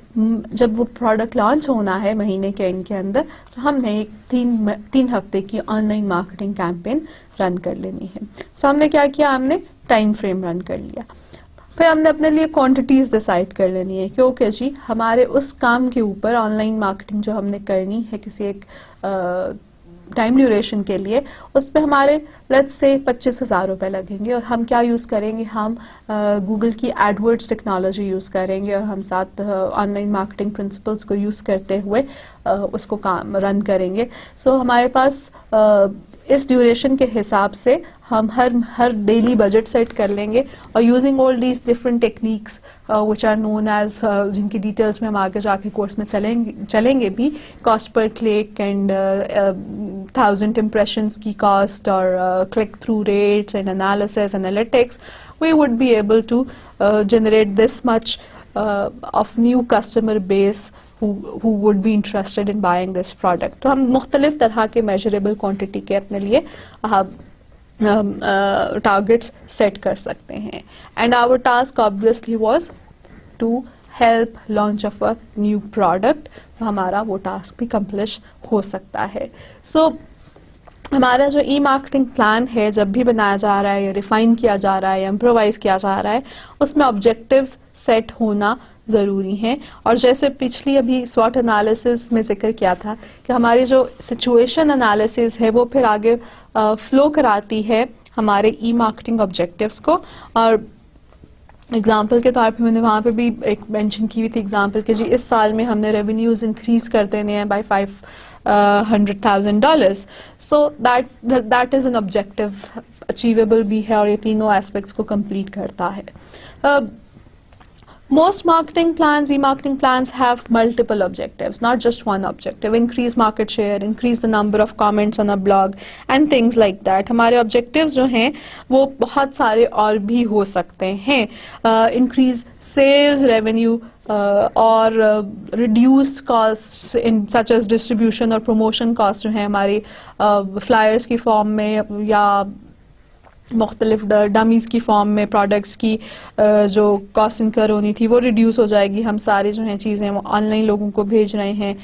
جب وہ پروڈکٹ لانچ ہونا ہے مہینے کے ان کے اندر تو ہم نے ایک 3 ہفتے کی آن لائن مارکیٹنگ کیمپین رن کر لینی ہے. سو ہم نے کیا کیا, ہم نے ٹائم فریم رن کر لیا. پھر ہم نے اپنے لیے کوانٹیٹیز ڈیسائیڈ کر لینی ہے کیونکہ جی ہمارے اس کام کے اوپر آن لائن مارکیٹنگ جو ہم نے کرنی ہے کسی ایک ٹائم ڈیوریشن کے لیے اس پہ ہمارے لیٹس سے 25,000 روپے لگیں گے اور ہم کیا یوز کریں گے, ہم گوگل کی ایڈورڈز ٹیکنالوجی یوز کریں گے اور ہم ساتھ آن لائن مارکیٹنگ پرنسپلس کو یوز کرتے ہوئے اس کو کام رن کریں گے. سو ہمارے پاس اس ڈیوریشن کے حساب سے ہم ہر ڈیلی بجٹ سیٹ کر لیں گے اور using all these different techniques which are known as, جن کی ڈیٹیلس میں ہم آگے جا کے کورس میں چلیں گے بھی, کاسٹ پر کلک اینڈ 1000 امپریشنس کی کاسٹ اور click through rates and analysis analytics, we would be able to generate this much of new customer base who would be interested in buying this product. تو ہم مختلف طرح کے measurable quantity کے اپنے لیے ٹارگیٹس سیٹ کر سکتے ہیں. And our task obviously was to help launch of a new product. تو ہمارا وہ ٹاسک بھی کمپلش ہو سکتا ہے. سو ہمارا جو ای مارکیٹنگ پلان ہے جب بھی بنایا جا رہا ہے یا ریفائن کیا جا رہا ہے یا امپرووائز کیا جا رہا ہے اس میں آبجیکٹیوز سیٹ ہونا ضروری ہیں. اور جیسے پچھلی ابھی SWOT انالیسس میں ذکر کیا تھا کہ ہماری جو سچویشن انالیسس ہے وہ پھر آگے فلو کراتی ہے ہمارے ای مارکیٹنگ آبجیکٹیوز کو. اور اگزامپل کے طور پہ میں نے وہاں پہ بھی ایک مینشن کی ہوئی تھی ایگزامپل کہ جی اس سال میں ہم نے ریونیوز انکریز کر دینے ہیں by $500,000. So that is an objective achievable بھی ہے اور یہ تینوں ایسپیکٹس کو کمپلیٹ کرتا ہے. Most marketing plans, e-marketing plans have multiple objectives, not just one objective. Increase market share, increase the number of comments on a blog and things like that. ہمارے objectives جو ہیں وہ بہت سارے اور بھی ہو سکتے ہیں. Increase sales revenue اور reduce costs in such as distribution اور promotion costs جو ہیں ہماری flyers کی form میں یا مختلف ڈمیز کی فارم میں پروڈکٹس کی جو کاسٹ انکر ہونی تھی وہ ریڈیوس ہو جائے گی. ہم ساری جو ہیں چیزیں وہ آن لائن لوگوں کو بھیج رہے ہیں.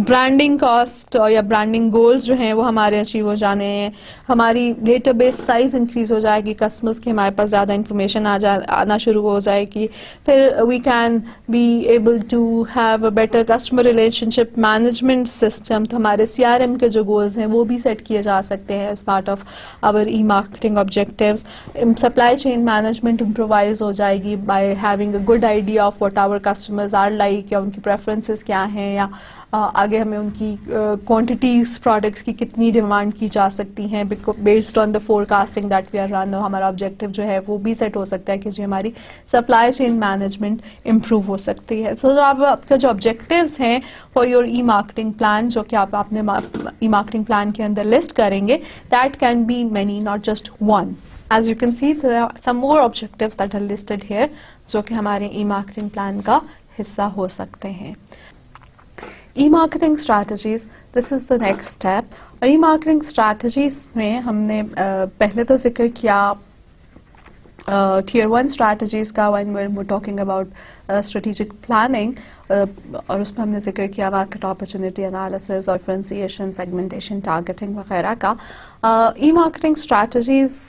برانڈنگ کاسٹ یا برانڈنگ گولز جو ہیں وہ ہمارے اچیو ہو جانے ہیں. ہماری ڈیٹا بیس سائز انکریز ہو جائے گی, کسٹمرس کی ہمارے پاس زیادہ انفارمیشن آنا شروع ہو جائے گی. پھر we can be able to have a better customer relationship management system. تو ہمارے CRM کے جو گولز ہیں وہ بھی سیٹ کیے جا سکتے ہیں as part of our marketing objectives. Supply chain management improvise ہو جائے گی by having a good idea of what our customers are like, یا ان کی preferences کیا ہیں, یا آگے ہمیں ان کی quantities products کی کتنی ڈیمانڈ کی جا سکتی ہیں based on the forecasting that we are run. ہمارا objective جو ہے وہ بھی سیٹ ہو سکتا ہے کہ جی ہماری supply chain management improve ہو سکتی ہے. تو آپ کا جو objectives ہیں for your e-marketing plan جو کہ آپ اپنے e-marketing plan کے اندر list کریں گے, that can be many, not just one. As you can see, there are some more objectives that are listed here جو کہ ہمارے e-marketing plan کا حصہ ہو سکتے ہیں. E-marketing strategies, this is the next step. اور e-marketing strategies میں ہم نے پہلے تو ذکر کیا Tier 1 strategies کا when we're talking about strategic planning, اور اس میں ہم نے ذکر کیا market opportunity analysis, differentiation, segmentation, targeting وغیرہ کا. e-marketing strategies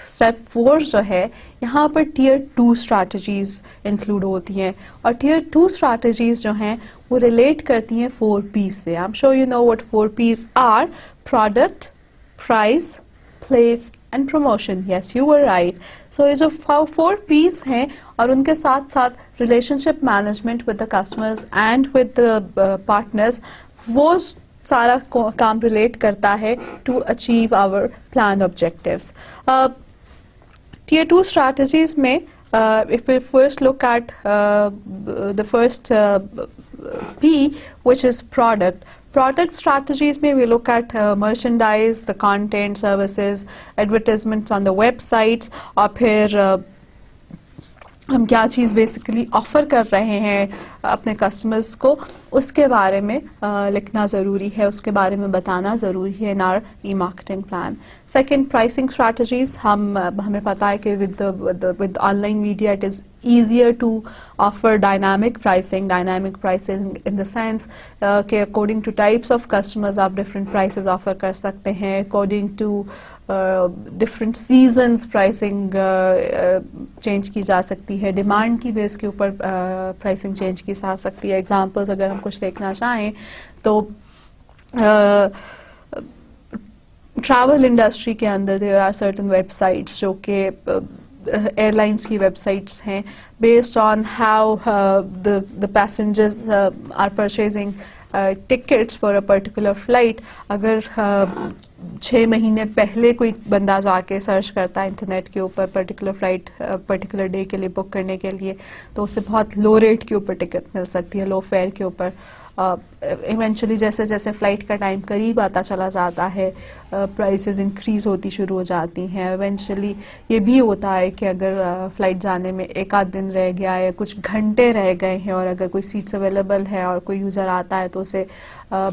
Step 4 جو ہے یہاں پر Tier 2 strategies انکلوڈ ہوتی ہیں, اور Tier 2 strategies جو ہیں وہ ریلیٹ کرتی ہیں 4 P's سے. I'm sure you know what 4 P's are: product, price, place and promotion. Yes, you were right. So یہ جو 4 P's ہیں اور ان کے ساتھ ساتھ relationship management with the customers and with the partners, وہ سارا کام ریلیٹ کرتا ہے to achieve our planned objectives. Tier 2 strategies میں if we first look at the first P, which is product strategies میں we look at merchandise, the content, services, advertisements on the websites, اور پھر ہم کیا چیز basically offer کر رہے ہیں اپنے کسٹمرز کو, اس کے بارے میں لکھنا ضروری ہے, اس کے بارے میں بتانا ضروری ہے in our e-marketing plan. Second, pricing strategies. ہمیں پتہ ہے کہ with online media it is easier to offer dynamic pricing in the sense کہ according to types of customers آپ different prices offer کر سکتے ہیں, according to different seasons pricing change کی جا سکتی ہے, ڈیمانڈ کی بیس کے اوپر پرائسنگ چینج کی جا سکتی ہے. ایگزامپلز اگر ہم کچھ دیکھنا چاہیں تو ٹریول انڈسٹری کے اندر there are certain websites جو کہ ایئر لائنس کی ویب سائٹس ہیں, based on how the passengers are purchasing tickets for a particular flight. اگر 6 مہینے پہلے کوئی بندہ جا کے سرچ کرتا ہے انٹرنیٹ کے اوپر پرٹیکولر فلائٹ پرٹیکولر ڈے کے لیے بک کرنے کے لیے, تو اسے بہت لو ریٹ کے اوپر ٹکٹ مل سکتی ہے, لو فیئر کے اوپر. ایونچولی جیسے جیسے فلائٹ کا ٹائم قریب آتا چلا جاتا ہے پرائسز انکریز ہوتی شروع ہو جاتی ہیں. ایونچولی یہ بھی ہوتا ہے کہ اگر فلائٹ جانے میں 1 آدھ دن رہ گیا ہے, کچھ گھنٹے رہ گئے ہیں, اور اگر کوئی سیٹس اویلیبل ہے اور کوئی یوزر آتا ہے تو اسے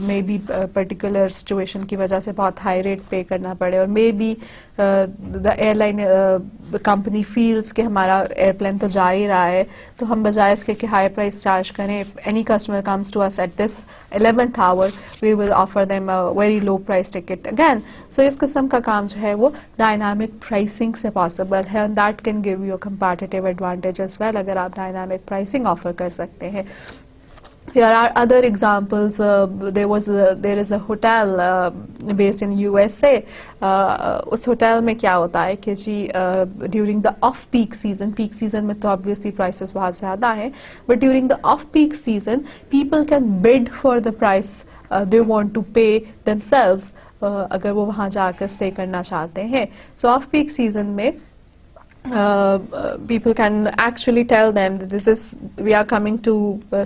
مے بی پرٹیکولر سچویشن کی وجہ سے بہت ہائی ریٹ پے کرنا پڑے, اور may be the airline company fails کہ ہمارا ایئرپلین تو جا ہی رہا ہے, تو ہم بجائے اس کے کہ ہائی پرائس چارج کریں, if any customer comes to us at this 11th hour we will offer them a very low price ticket again. So اس قسم کا کام جو ہے وہ ڈائنامک پرائسنگ سے پاسبل ہے, and that can give you a competitive advantage as well اگر آپ dynamic pricing offer کر سکتے ہیں. There are other examples. There is a hotel based in USA. اس ہوٹل میں کیا ہوتا ہے کہ جی during the off peak season میں تو obviously prices بہت زیادہ ہیں, but during the off peak season people can bid for the price they want to pay themselves اگر وہ وہاں جا کر stay کرنا چاہتے ہیں. So off peak season میں people can actually tell them that we are coming to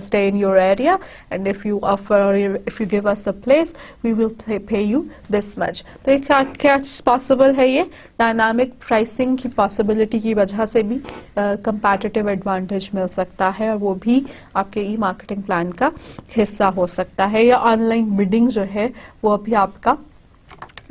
stay in your area, and if you offer or if you give us a place we will pay you this much. تو یہ کیا possible ہے, یہ dynamic pricing کی possibility کی وجہ سے بھی competitive advantage مل سکتا ہے, اور وہ بھی آپ کے ای مارکیٹنگ پلان کا حصہ ہو سکتا ہے. یا آن لائن بڈنگ جو ہے وہ بھی آپ کا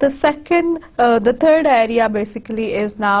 The third area basically is now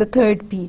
The third P.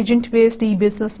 agent based e-business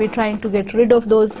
We're trying to get rid of those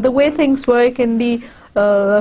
The way things work in the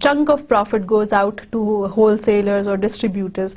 chunk of profit goes out to wholesalers or distributors.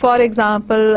for example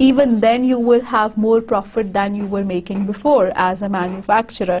even then you will have more profit than you were making before as a manufacturer.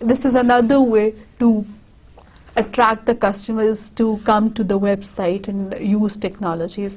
This is another way to attract the customers to come to the website and use technologies.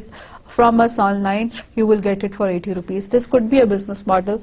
it from us online you will get it for 80 rupees. This could be a business model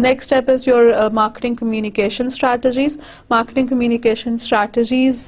next step is your marketing communication strategies. Marketing communication strategies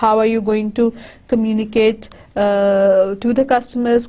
how are you going to communicate to the customers.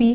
P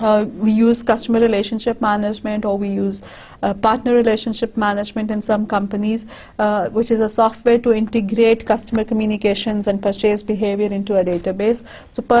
We use customer relationship management, or we use partner relationship management in some companies, which is a software to integrate customer communications and purchase behavior into a database. So per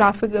graphic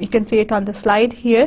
you can see it on the slide here,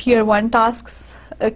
tier 1 tasks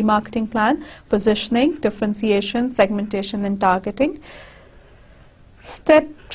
e-marketing plan: positioning, differentiation, segmentation and targeting. step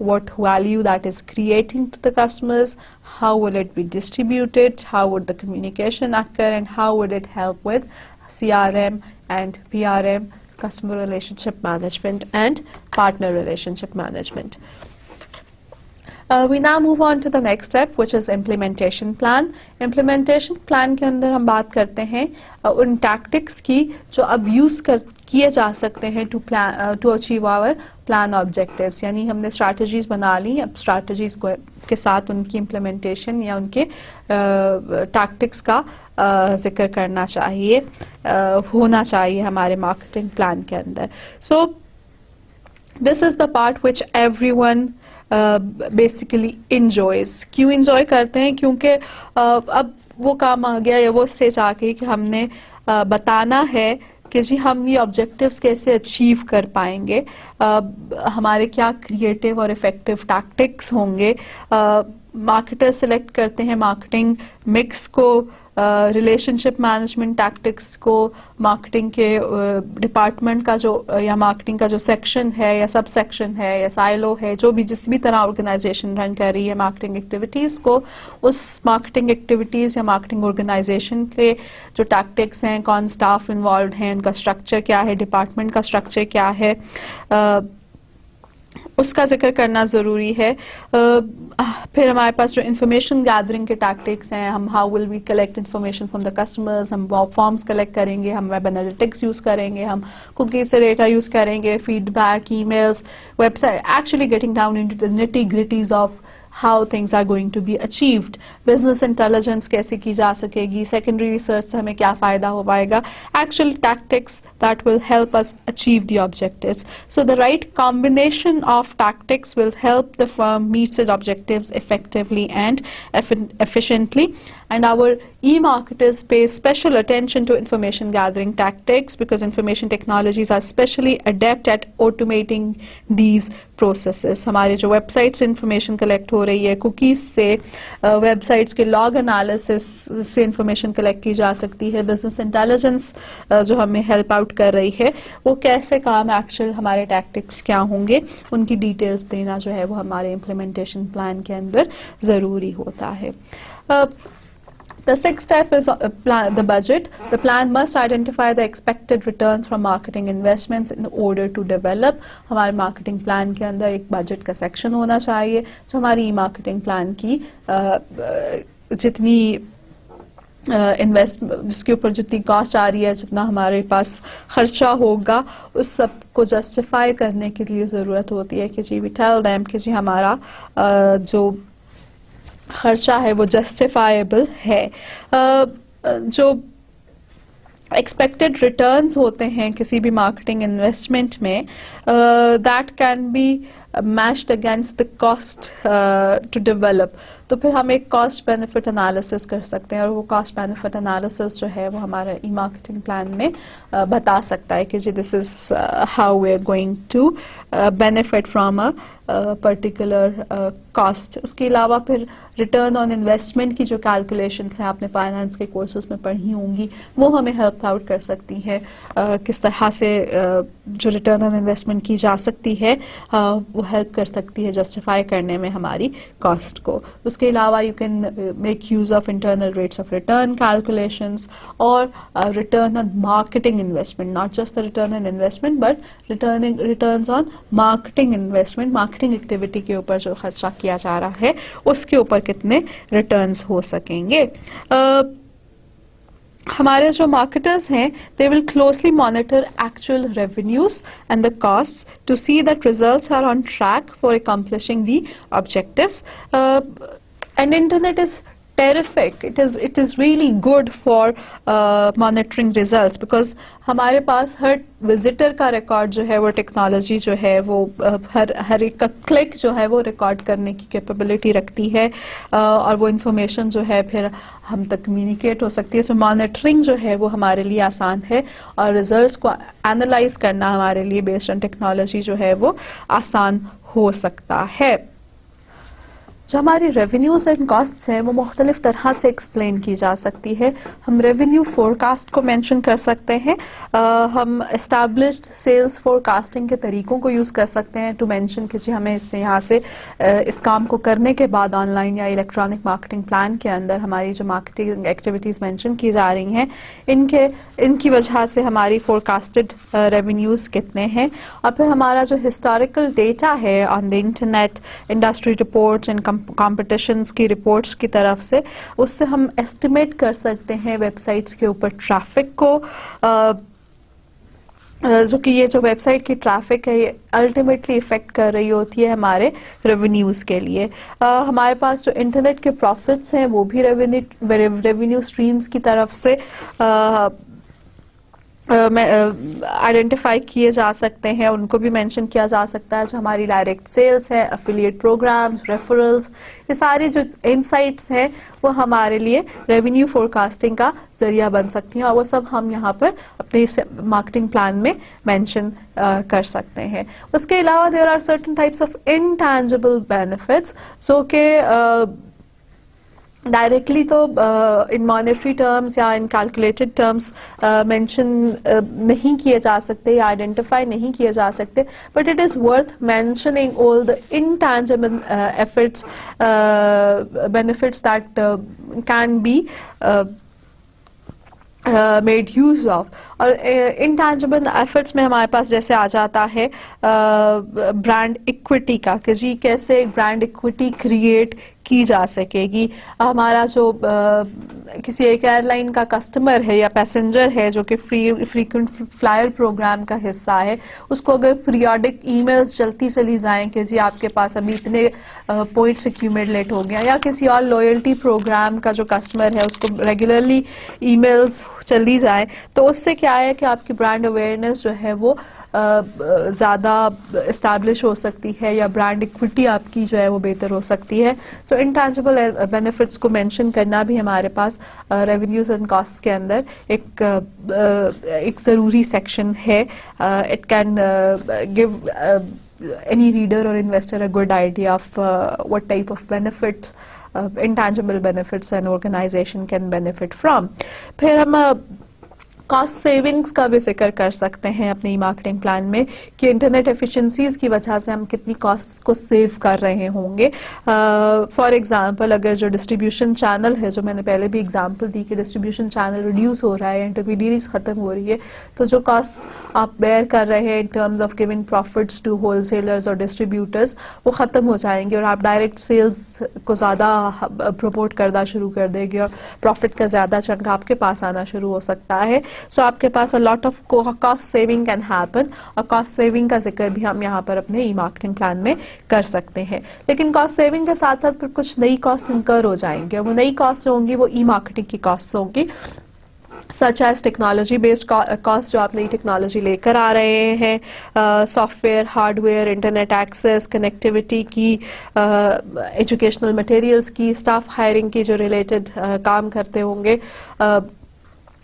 what value that is creating to the customers, how will it be distributed, how would the communication occur, and how would it help with CRM and PRM, customer relationship management and partner relationship management. We now move on to the next step, which is implementation plan. Implementation plan کے اندر ہم بات کرتے ہیں ان tactics کی جو اب use کیے جا سکتے ہیں to achieve our plan objectives. یعنی ہم نے strategies بنا لی, اب strategies کے ساتھ ان کی implementation یا ان کے tactics کا ذکر کرنا چاہیے, ہونا چاہیے ہمارے marketing plan کے اندر. So this is the part which everyone basically enjoys. کیوں انجوائے کرتے ہیں؟ کیونکہ اب وہ کام آ گیا یا وہ اسٹیج آ گئی کہ ہم نے بتانا ہے کہ جی ہم یہ آبجیکٹیوز کیسے اچیو کر پائیں گے, ہمارے کیا کریٹیو اور افیکٹو ٹیکٹکس ہوں گے. مارکیٹر سلیکٹ کرتے ہیں مارکیٹنگ مکس کو, ریلیشن شپ مینجمنٹ ٹیکٹکس کو, مارکیٹنگ کے ڈپارٹمنٹ کا جو یا مارکیٹنگ کا جو سیکشن ہے یا سب سیکشن ہے یا سائلو ہے, جو بھی جس بھی طرح آرگنائزیشن رن کر رہی ہے مارکیٹنگ ایکٹیویٹیز کو, اس مارکیٹنگ ایکٹیویٹیز یا مارکیٹنگ آرگنائزیشن کے جو ٹیکٹکس ہیں, کون اسٹاف انوالوڈ ہیں, ان کا اسٹرکچر کیا ہے, ڈپارٹمنٹ کا اسٹرکچر کیا ہے, اس کا ذکر کرنا ضروری ہے. پھر ہمارے پاس جو انفارمیشن گیدرنگ کے ٹیکٹکس ہیں, ہم how will we collect information from the customers, ہم فارمس کلیکٹ کریں گے, ہم ویب انالیٹکس یوز کریں گے, ہم کوکیز سے ڈیٹا یوز کریں گے, feedback, emails, website, actually getting down into the nitty gritties of how things are going to be achieved. Business intelligence کیسے کی جا سکے گی, سیکنڈری ریسرچ سے ہمیں کیا فائدہ ہو پائے گا, actual tactics that will help us achieve the objectives. So the right combination of tactics will help the firm meet its objectives effectively and efficiently. And our e-marketers pay special attention to information gathering tactics because information technologies are specially adept at automating these processes. ہمارے جو web site سے information collect ہو رہی ہے, cookies سے, web sites کے log analysis سے information collect کی جا سکتی ہے, بزنس انٹیلیجنس جو ہمیں ہیلپ آؤٹ کر رہی ہے, وہ کیسے کام ایکچوئل ہمارے ٹیکٹکس کیا ہوں گے, ان کی ڈیٹیلز دینا جو ہے وہ ہمارے امپلیمنٹیشن پلان کے اندر ضروری ہوتا ہے. The sixth step is the budget. The plan must identify the expected returns from marketing investments in order to develop. ہمارے مارکیٹنگ پلان کے اندر ایک بجٹ کا سیکشن ہونا چاہیے جو ہماری مارکیٹنگ پلان کی جتنی جس کے اوپر جتنی کاسٹ آ رہی ہے, جتنا ہمارے پاس خرچہ ہوگا, اس سب کو جسٹیفائی کرنے کے لیے ضرورت ہوتی ہے کہ جی وی ٹیل دیم کہ جی ہمارا جو خرچہ ہے وہ جسٹیفائیبل ہے. جو ایکسپیکٹڈ ریٹرنز ہوتے ہیں کسی بھی مارکیٹنگ انویسٹمنٹ میں, that can be matched against the cost to develop. تو پھر ہم ایک کاسٹ بینیفٹ انالیسس کر سکتے ہیں, اور وہ کاسٹ بینیفٹ انالیسس جو ہے وہ ہمارا ای مارکیٹنگ پلان میں بتا سکتا ہے کہ جی this is how we are going to benefit from a particular cost. اس کے علاوہ پھر ریٹرن آن انویسٹمنٹ کی جو کیلکولیشنس ہیں آپ نے فائنانس کے کورسز میں پڑھی ہوں گی, وہ ہمیں ہیلپ آؤٹ کر سکتی ہے کس طرح سے جو ریٹرن آن انویسٹمنٹ کی جا سکتی ہے وہ ہیلپ کر سکتی ہے جسٹیفائی کرنے میں ہماری کاسٹ کو. اس کے علاوہ you can make use of internal rates of return calculations اور return on marketing investment, not just return on investment but returns on marketing investment, marketing activity کے اوپر جو خرچہ کیا جا رہا ہے اس کے اوپر کتنے ریٹرنز ہو سکیں گے. ہمارے جو مارکیٹرز ہیں they will closely monitor actual revenues and the costs to see that results are on track for accomplishing the objectives. And internet is terrific. It is really good for monitoring results because ہمارے پاس ہر visitor کا record جو ہے وہ technology جو ہے وہ ہر ایک کا کلک جو ہے وہ ریکارڈ کرنے کی کیپیبلٹی رکھتی ہے, اور وہ انفارمیشن جو ہے پھر ہم تک کمیونیکیٹ ہو سکتی ہے. سو مانیٹرنگ جو ہے وہ ہمارے لیے آسان ہے, اور ریزلٹس کو اینالائز کرنا ہمارے لیے بیسڈ آن ٹیکنالوجی جو ہے وہ آسان ہو سکتا ہے. جو ہماری ریونیوز اینڈ کاسٹس ہیں وہ مختلف طرح سے ایکسپلین کی جا سکتی ہے. ہم ریونیو فور کاسٹ کو مینشن کر سکتے ہیں, ہم اسٹیبلشڈ سیلس فور کاسٹنگ کے طریقوں کو یوز کر سکتے ہیں ٹو مینشن کہ جی ہمیں یہاں سے اس کام کو کرنے کے بعد آن لائن یا الیکٹرانک مارکیٹنگ پلان کے اندر ہماری جو مارکیٹنگ ایکٹیویٹیز مینشن کی جا رہی ہیں ان کی وجہ سے ہماری فور کاسٹڈ ریونیوز کتنے ہیں. اور پھر ہمارا جو ہسٹوریکل ڈیٹا ہے on the internet, industry reports and competitions کی رپورٹس کی طرف سے, اس سے ہم ایسٹیمیٹ کر سکتے ہیں ویب سائٹس کے اوپر ٹریفک کو, جو کہ یہ جو ویب سائٹ کی ٹریفک ہے یہ الٹیمیٹلی افیکٹ کر رہی ہوتی ہے ہمارے ریونیوز کے لیے. ہمارے پاس جو انٹرنیٹ کے پروفٹس ہیں وہ بھی ریونیو اسٹریمز کی طرف سے آئیڈینٹیفائی کیے جا سکتے ہیں, ان کو بھی مینشن کیا جا سکتا ہے. جو ہماری ڈائریکٹ سیلز ہے, افیلیٹ پروگرامز, ریفرلز, یہ ساری جو انسائٹس ہیں وہ ہمارے لیے ریونیو فور کاسٹنگ کا ذریعہ بن سکتی ہیں, اور وہ سب ہم یہاں پر اپنے مارکیٹنگ پلان میں مینشن کر سکتے ہیں. اس کے علاوہ there are certain types of intangible benefits جو کہ ڈائریکٹلی تو ان مانیٹری ٹرمز یا ان کیلکولیٹڈ ٹرمز مینشن نہیں کیے جا سکتے یا آئیڈینٹیفائی نہیں کیے جا سکتے, but it is worth mentioning all the intangible efforts benefits that can be made use of. اور انٹینجبل ایفرٹس میں ہمارے پاس جیسے آ جاتا ہے برانڈ ایکوٹی کا, کہ جی کیسے ایک برانڈ ایکوٹی کریٹ کی جا سکے گی. ہمارا جو کسی ایک ایئر لائن کا کسٹمر ہے یا پیسنجر ہے جو کہ فریکوینٹ فلائر پروگرام کا حصہ ہے, اس کو اگر پیریوڈک ای میلز چلتی چلی جائیں کہ جی آپ کے پاس ابھی اتنے پوائنٹس ایکیوملیٹ ہو گیا, یا کسی اور لوئلٹی پروگرام کا جو کسٹمر ہے اس کو ریگولرلی ای میلز چلی جائیں, تو اس سے کیا ہے کہ آپ کی برانڈ اویئرنیس جو ہے وہ زیادہ اسٹیبلش ہو سکتی ہے, یا برانڈ ایکوٹی آپ کی جو ہے وہ بہتر ہو سکتی ہے. سو انٹینجبل بینیفٹس کو مینشن کرنا بھی ہمارے پاس ریونیوز اینڈ کاسٹ کے اندر ایک ضروری سیکشن ہے. It can give any reader or investor a good idea of what type of benefits, intangible benefits an organization can benefit from. پھر ہم کاسٹ سیونگس کا بھی ذکر کر سکتے ہیں اپنی مارکیٹنگ پلان میں کہ انٹرنیٹ ایفیشنسیز کی وجہ سے ہم کتنی کاسٹ کو سیو کر رہے ہوں گے. فار ایگزامپل اگر جو ڈسٹریبیوشن چینل ہے, جو میں نے پہلے بھی ایگزامپل دی کہ ڈسٹریبیوشن چینل ریڈیوس ہو رہا ہے, انٹرمیڈیٹریز ختم ہو رہی ہے, تو جو کاسٹ آپ بیئر کر رہے ہیں in terms of giving profits to wholesalers اور ڈسٹریبیوٹرز وہ ختم ہو جائیں گے, اور آپ ڈائریکٹ سیلز کو زیادہ پروموٹ کرنا شروع کر دیں گے, اور پروفٹ کا زیادہ چنک آپ کے پاس آنا شروع ہو سکتا ہے. سو آپ کے پاس lot of cost saving can happen, اور کاسٹ سیونگ کا ذکر بھی ہم یہاں پر اپنے ای مارکیٹنگ پلان میں کر سکتے ہیں. لیکن کاسٹ سیونگ کے ساتھ ساتھ پھر کچھ نئی کاسٹ انکر ہو جائیں گے, اور وہ نئی کاسٹ ہوں گی وہ ای مارکیٹنگ کی کاسٹ ہوں گی, such as technology based cost, جو آپ نئی ٹیکنالوجی لے کر آ رہے ہیں, soft where, hard where, internet access, connectivity کی, ایجوکیشنل مٹیریلز کی, اسٹاف ہائرنگ کی جو ریلیٹڈ کام کرتے ہوں گے,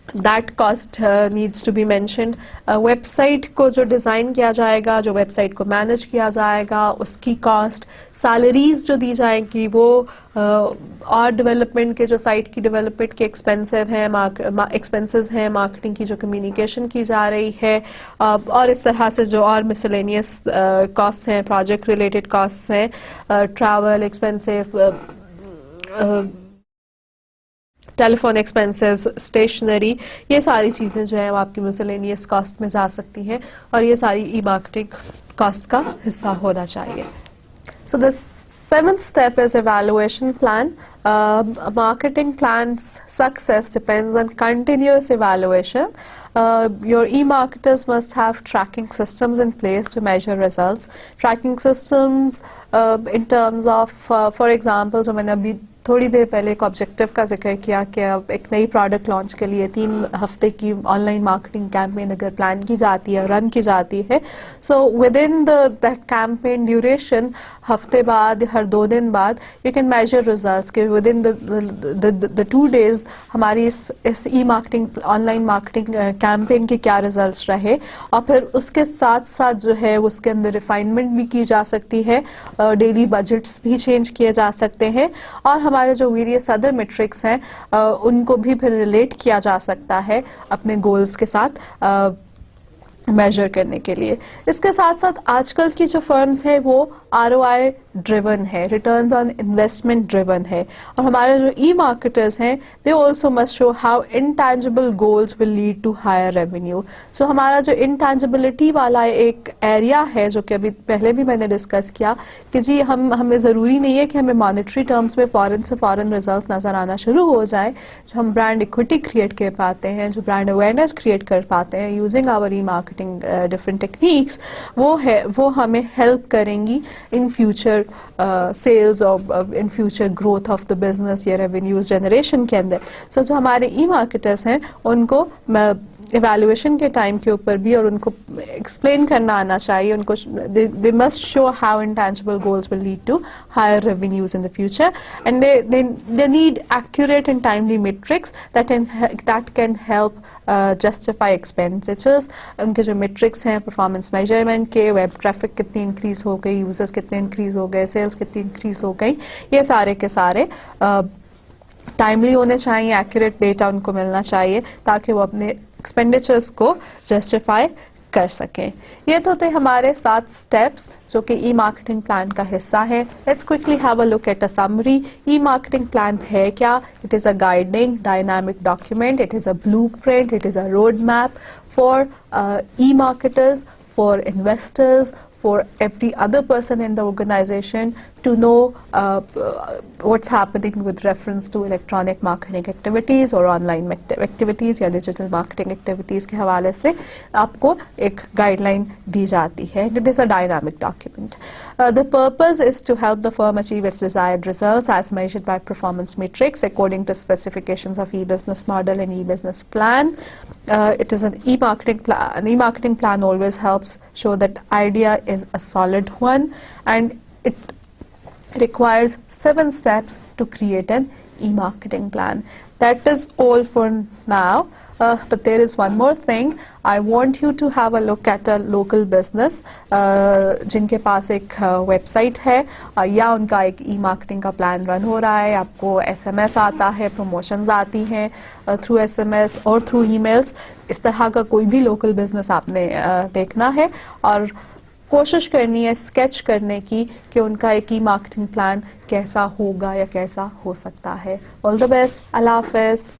that cost needs to be mentioned. Website کو جو ڈیزائن کیا جائے گا, جو ویب سائٹ کو مینیج کیا جائے گا, اس کی کاسٹ, سیلریز جو دی جائیں گی وہ, اور ڈیولپمنٹ کے جو سائٹ کی ڈیولپمنٹ کے ایکسپینسز ہیں, مارکیٹنگ کی جو کمیونیکیشن کی جا رہی ہے, اور اس طرح سے جو اور مسلینیس کاسٹ ہیں, پروجیکٹ ریلیٹڈ کاسٹ ہیں, ٹریول ایکسپینسو, ٹیلی فون ایکسپینسز, اسٹیشنری, یہ ساری چیزیں جو ہیں وہ آپ کی مسلینیس کاسٹ میں جا سکتی ہیں, اور یہ ساری ای مارکیٹنگ کاسٹ کا حصہ ہونا چاہیے. So the seventh step is evaluation plan. Marketing plan's success depends on continuous evaluation. Your e-marketers must have tracking systems in place to measure results. Tracking systems in terms of, for example, جو میں نے ابھی تھوڑی دیر پہلے ایک objective کا ذکر کیا کہ اب ایک نئی پروڈکٹ لانچ کے لیے 3 ہفتے کی آن لائن مارکیٹنگ کیمپین اگر پلان کی جاتی ہے، رن کی جاتی ہے، so within that campaign duration ہفتے بعد ہر 2 دن بعد یو کین میجر ریزلٹس کہ ود ان دا 2 days ہماری اس e marketing online marketing campaign کے کیا ریزلٹس رہے، اور پھر اس کے ساتھ ساتھ جو ہے اس کے اندر ریفائنمنٹ بھی کی جا سکتی ہے، ڈیلی بجٹس بھی چینج کیے جا سکتے ہیں، اور ہمارے جو ویریس ادر میٹرکس ہیں ان کو بھی پھر ریلیٹ کیا جا سکتا ہے اپنے گولز کے ساتھ میجر کرنے کے لیے. اس کے ساتھ ساتھ آج کل کی جو فرمز ہیں وہ ROI ڈریون ہے، ریٹرنز آن انویسٹمنٹ ڈریون ہے، اور ہمارے جو ای مارکیٹرز ہیں they also must show how intangible goals will lead to higher revenue. So ہمارا جو انٹینجیبلٹی والا ایک ایریا ہے جو کہ ابھی پہلے بھی میں نے ڈسکس کیا کہ جی ہمیں ضروری نہیں ہے کہ ہمیں مانیٹری ٹرمز میں فوراً سے فوراً ریزلٹس نظر آنا شروع ہو جائیں. جو ہم برانڈ ایکوٹی کریٹ کر پاتے ہیں، جو برانڈ اویئرنیس کریٹ کر پاتے ہیں یوزنگ آور ای مارکیٹنگ ڈفرنٹ ٹیکنیکس، وہ ہمیں ہیلپ کریں گی ان فیوچر سیلز اور in future growth of the business یا ریونیوز جنریشن کے اندر. سو جو ہمارے ای مارکیٹرس ہیں ان کو ایویلویشن کے ٹائم کے اوپر بھی اور ان کو ایکسپلین کرنا آنا چاہیے، ان کو they must show how intangible goals will lead to higher revenues in the future, and they need accurate and timely metrics that can help justify expenditures. ان کے جو میٹرکس ہیں پرفارمنس میجرمنٹ کے، ویب ٹریفک کتنی increase ہو گئی، users کتنے increase ہو گئے، سیلز کتنی انکریز ہو گئی، یہ سارے کے سارے ٹائملی ہونے چاہیے، ایکوریٹ ڈیٹا ان کو ملنا چاہیے تاکہ وہ اپنے ایکسپینڈیچرز کو جسٹیفائی کر سکیں. یہ تو تھے ہمارے 7 اسٹیپس جو کہ ای مارکیٹنگ پلان کا حصہ ہے. Let's quickly have a look at a summary. E marketing plan ہے کیا؟ It is a guiding dynamic document, it is a blueprint, it is a road map for e marketers, for investors, for every other person in the organization to know what's happening with reference to electronic marketing activities or online activities یا digital marketing activities کے حوالے سے آپ کو ایک guide line دی جاتی ہے. It is a dynamic document. The purpose is to help the firm achieve its desired results as measured by performance metrics according to specifications of e-business model and e-business plan. It is an e-marketing plan. An e-marketing plan always helps show that idea is a solid one, and it requires 7 steps to create an e-marketing plan. That is all for now. But there is one more thing. I want you to have a look at a local business جن کے پاس ایک web site ہے یا ان کا ایک e marketing کا plan رن ہو رہا ہے. آپ کو SMS آتا ہے، پروموشنز آتی ہیں تھرو SMS اور تھرو ای میلز. اس طرح کا کوئی بھی لوکل بزنس آپ نے دیکھنا ہے اور کوشش کرنی ہے اسکیچ کرنے کی کہ ان کا ایک ای مارکیٹنگ پلان کیسا ہوگا یا کیسا ہو سکتا ہے. آل دا بیسٹ. اللہ حافظ.